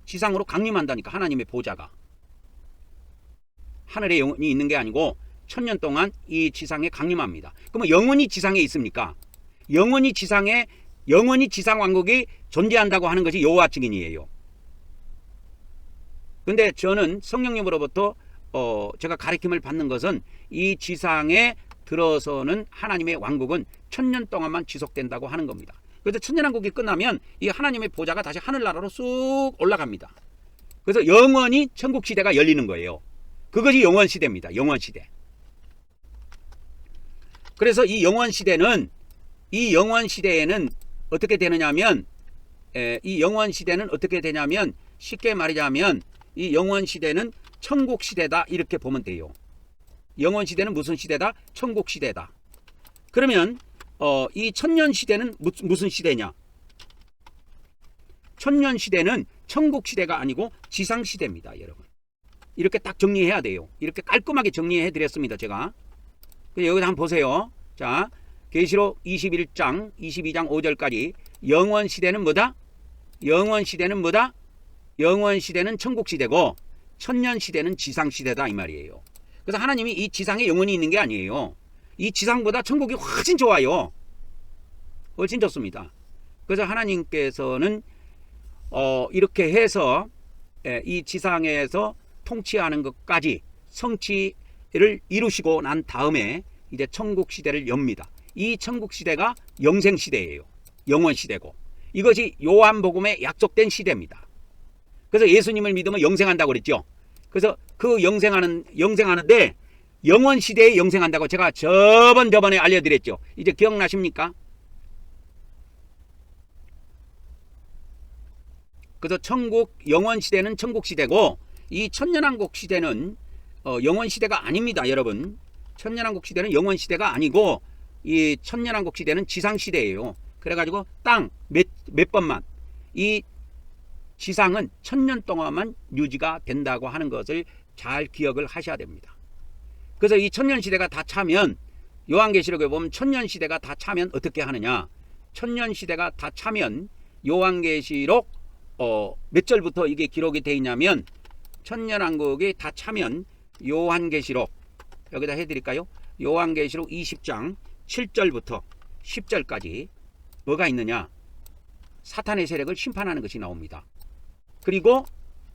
지상으로 강림한다니까. 하나님의 보좌가 하늘에 영원히 있는 게 아니고 천년 동안 이 지상에 강림합니다. 그러면 영원히 지상에 있습니까? 영원히 지상 왕국이 존재한다고 하는 것이 여호와 증인이에요. 근데 저는 성령님으로부터 제가 가르침을 받는 것은 이 지상에 들어서는 하나님의 왕국은 천년 동안만 지속된다고 하는 겁니다. 그래서 천년왕국이 끝나면 이 하나님의 보좌가 다시 하늘나라로 쑥 올라갑니다. 그래서 영원히 천국시대가 열리는 거예요. 그것이 영원시대입니다. 영원시대. 그래서 이 영원시대에는 어떻게 되느냐면 쉽게 말하자면 이 영원시대는 천국시대다, 이렇게 보면 돼요. 영원시대는 무슨 시대다? 천국시대다. 그러면 이 천년시대는 무슨 시대냐? 천년시대는 천국시대가 아니고 지상시대입니다. 여러분, 이렇게 딱 정리해야 돼요. 이렇게 깔끔하게 정리해 드렸습니다. 제가 여기다 한번 보세요. 자, 계시록 21장 22장 5절까지 영원시대는 뭐다? 영원시대는 천국시대고 천년시대는 지상시대다, 이 말이에요. 그래서 하나님이 이 지상에 영원히 있는 게 아니에요. 이 지상보다 천국이 훨씬 좋아요. 훨씬 좋습니다. 그래서 하나님께서는 이렇게 해서 이 지상에서 통치하는 것까지 성취를 이루시고 난 다음에 이제 천국시대를 엽니다. 이 천국시대가 영생시대예요. 영원시대고 이것이 요한복음에 약속된 시대입니다. 그래서 예수님을 믿으면 영생한다고 그랬죠. 그래서 그 영생하는데 영원시대에 영생한다고 제가 저번에 알려드렸죠. 이제 기억나십니까? 그래서 영원시대는 천국시대고 이 천년왕국 시대는 영원시대가 아닙니다. 여러분, 천년왕국 시대는 영원시대가 아니고 이 천년왕국 시대는 지상시대예요. 그래가지고 땅 몇 번만, 이 지상은 천년 동안만 유지가 된다고 하는 것을 잘 기억을 하셔야 됩니다. 그래서 이 천년시대가 다 차면, 요한계시록에 보면 천년시대가 다 차면 어떻게 하느냐? 천년시대가 다 차면 요한계시록 몇 절부터 이게 기록이 되어 있냐면, 천년왕국이 다 차면 요한계시록, 여기다 해드릴까요? 요한계시록 20장 7절부터 10절까지 뭐가 있느냐? 사탄의 세력을 심판하는 것이 나옵니다. 그리고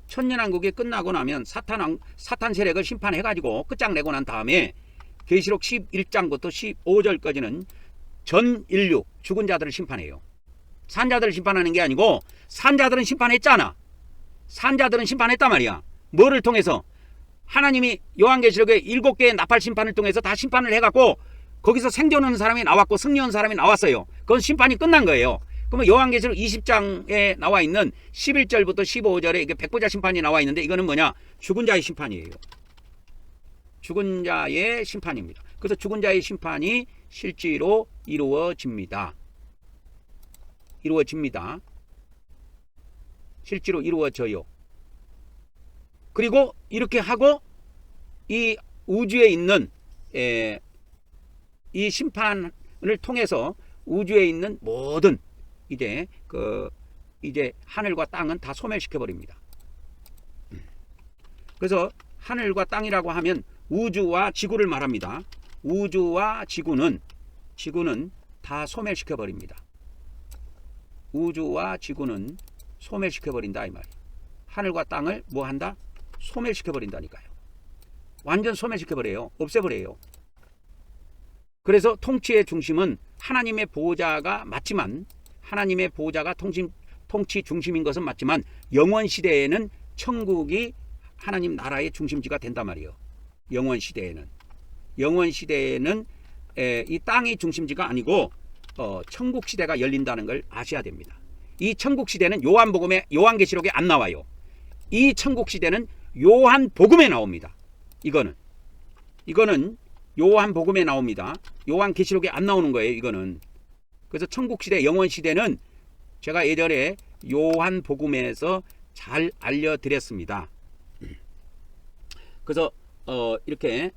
천년왕국이 끝나고 나면 사탄 세력을 심판해가지고 끝장내고 난 다음에 계시록 11장부터 15절까지는 전 인류 죽은 자들을 심판해요. 산자들을 심판하는 게 아니고, 산자들은 심판했잖아. 산자들은 심판했단 말이야. 뭐를 통해서? 하나님이 요한계시록에 7개의 나팔 심판을 통해서 다 심판을 해갖고 거기서 생존하는 사람이 나왔고 승리한 사람이 나왔어요. 그건 심판이 끝난 거예요. 그러면 요한계시록 20장에 나와 있는 11절부터 15절에 이게 백보자 심판이 나와 있는데, 이거는 뭐냐? 죽은 자의 심판이에요. 죽은 자의 심판입니다. 그래서 죽은 자의 심판이 실제로 이루어집니다. 실제로 이루어져요. 그리고 이렇게 하고 이 우주에 있는 이 심판을 통해서 우주에 있는 모든 이제 하늘과 땅은 다 소멸시켜 버립니다. 그래서 하늘과 땅이라고 하면 우주와 지구를 말합니다. 우주와 지구는 다 소멸시켜 버립니다. 우주와 지구는 소멸시켜 버린다 이 말이에요. 하늘과 땅을 뭐 한다? 소멸시켜 버린다니까요. 완전 소멸시켜 버려요. 없애버려요. 그래서 통치의 중심은 하나님의 보호자가 맞지만, 하나님의 보호자가 통치 중심인 것은 맞지만, 영원 시대에는 천국이 하나님 나라의 중심지가 된단 말이에요. 영원 시대에는 이 땅이 중심지가 아니고 천국 시대가 열린다는 걸 아셔야 됩니다. 이 천국 시대는 요한계시록에 안 나와요. 이 천국 시대는 요한복음에 나옵니다. 이거는 요한복음에 나옵니다. 요한계시록에 안 나오는 거예요. 이거는. 그래서 천국 시대, 영원 시대는 제가 예전에 요한복음에서 잘 알려드렸습니다. 그래서 이렇게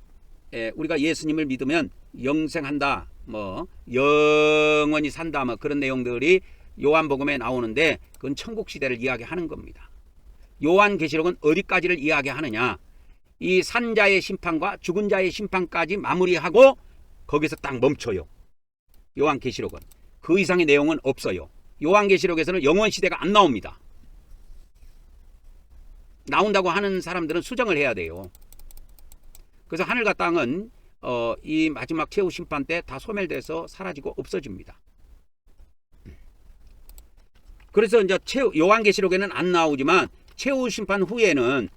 우리가 예수님을 믿으면 영생한다, 뭐 영원히 산다, 뭐 그런 내용들이 요한복음에 나오는데 그건 천국 시대를 이야기하는 겁니다. 요한계시록은 어디까지를 이야기하느냐? 이 산자의 심판과 죽은 자의 심판까지 마무리하고 거기서 딱 멈춰요. 요한계시록은 그 이상의 내용은 없어요. 요한계시록에서는 영원 시대가 안 나옵니다. 나온다고 하는 사람들은 수정을 해야 돼요. 그래서 하늘과 땅은 이 마지막 최후 심판 때 다 소멸돼서 사라지고 없어집니다. 그래서 이제 요한계시록에는 안 나오지만 최후 심판 후에는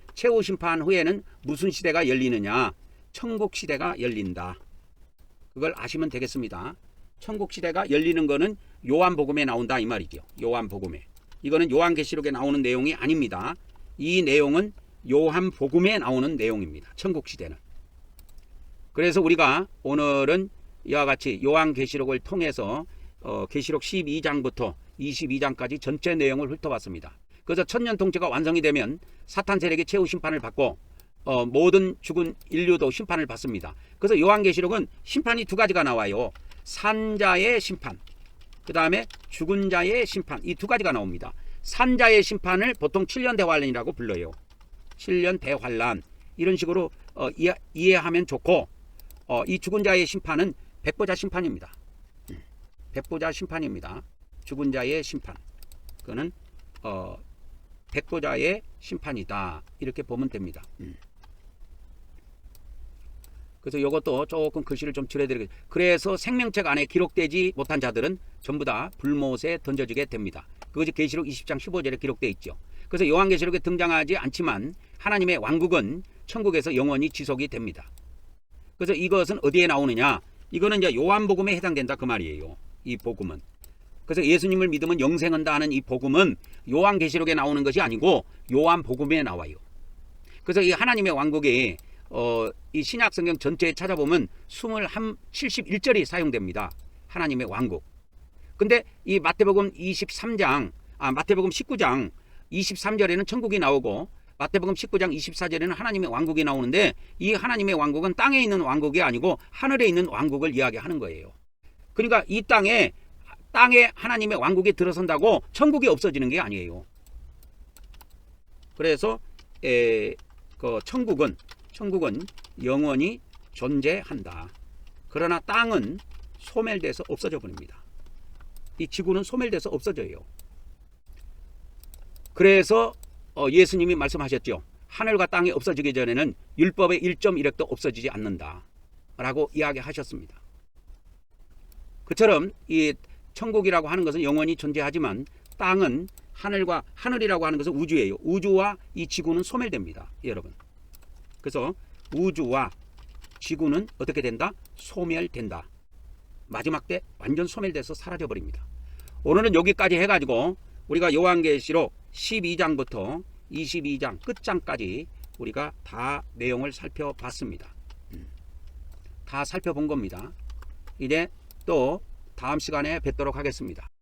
무슨 시대가 열리느냐? 천국 시대가 열린다. 그걸 아시면 되겠습니다. 천국 시대가 열리는 거는 요한복음에 나온다 이 말이죠. 요한복음에. 이거는 요한계시록에 나오는 내용이 아닙니다. 이 내용은 요한복음에 나오는 내용입니다. 천국 시대는. 그래서 우리가 오늘은 이와 같이 요한계시록을 통해서 계시록 12장부터 22장까지 전체 내용을 훑어봤습니다. 그래서 천년 통치가 완성이 되면 사탄 세력이 최후 심판을 받고 모든 죽은 인류도 심판을 받습니다. 그래서 요한계시록은 심판이 두 가지가 나와요. 산자의 심판, 그 다음에 죽은 자의 심판, 이 두 가지가 나옵니다. 산자의 심판을 보통 7년 대환란이라고 불러요. 7년 대환란, 이런 식으로 이해하면 좋고, 이 죽은 자의 심판은 백보자 심판입니다. 백보자 심판입니다. 죽은 자의 심판, 그거는 백보자의 심판이다, 이렇게 보면 됩니다. 그래서 이것도 조금 글씨를 좀 줄여드리겠습니다. 그래서 생명책 안에 기록되지 못한 자들은 전부 다 불못에 던져지게 됩니다. 그것이 계시록 20장 15절에 기록되어 있죠. 그래서 요한계시록에 등장하지 않지만 하나님의 왕국은 천국에서 영원히 지속이 됩니다. 그래서 이것은 어디에 나오느냐? 이거는 이제 요한복음에 해당된다 그 말이에요. 이 복음은. 그래서 예수님을 믿으면 영생한다 하는 이 복음은 요한계시록에 나오는 것이 아니고 요한복음에 나와요. 그래서 이 하나님의 왕국이 이 신약성경 전체에 찾아보면 71절이 사용됩니다. 하나님의 왕국. 근데 이 마태복음 19장 23절에는 천국이 나오고 마태복음 19장 24절에는 하나님의 왕국이 나오는데, 이 하나님의 왕국은 땅에 있는 왕국이 아니고 하늘에 있는 왕국을 이야기하는 거예요. 그러니까 이 땅에 하나님의 왕국이 들어선다고 천국이 없어지는 게 아니에요. 그래서 천국은 영원히 존재한다. 그러나 땅은 소멸돼서 없어져 버립니다. 이 지구는 소멸돼서 없어져요. 그래서 예수님이 말씀하셨죠. 하늘과 땅이 없어지기 전에는 율법의 1.1획도 없어지지 않는다 라고 이야기하셨습니다. 그처럼 이 천국이라고 하는 것은 영원히 존재하지만 땅은 하늘이라고 하는 것은 우주예요. 우주와 이 지구는 소멸됩니다, 여러분. 그래서 우주와 지구는 어떻게 된다? 소멸된다. 마지막 때 완전 소멸돼서 사라져버립니다. 오늘은 여기까지 해가지고 우리가 요한계시록 12장부터 22장 끝장까지 우리가 다 내용을 살펴봤습니다. 다 살펴본 겁니다. 이제 또 다음 시간에 뵙도록 하겠습니다.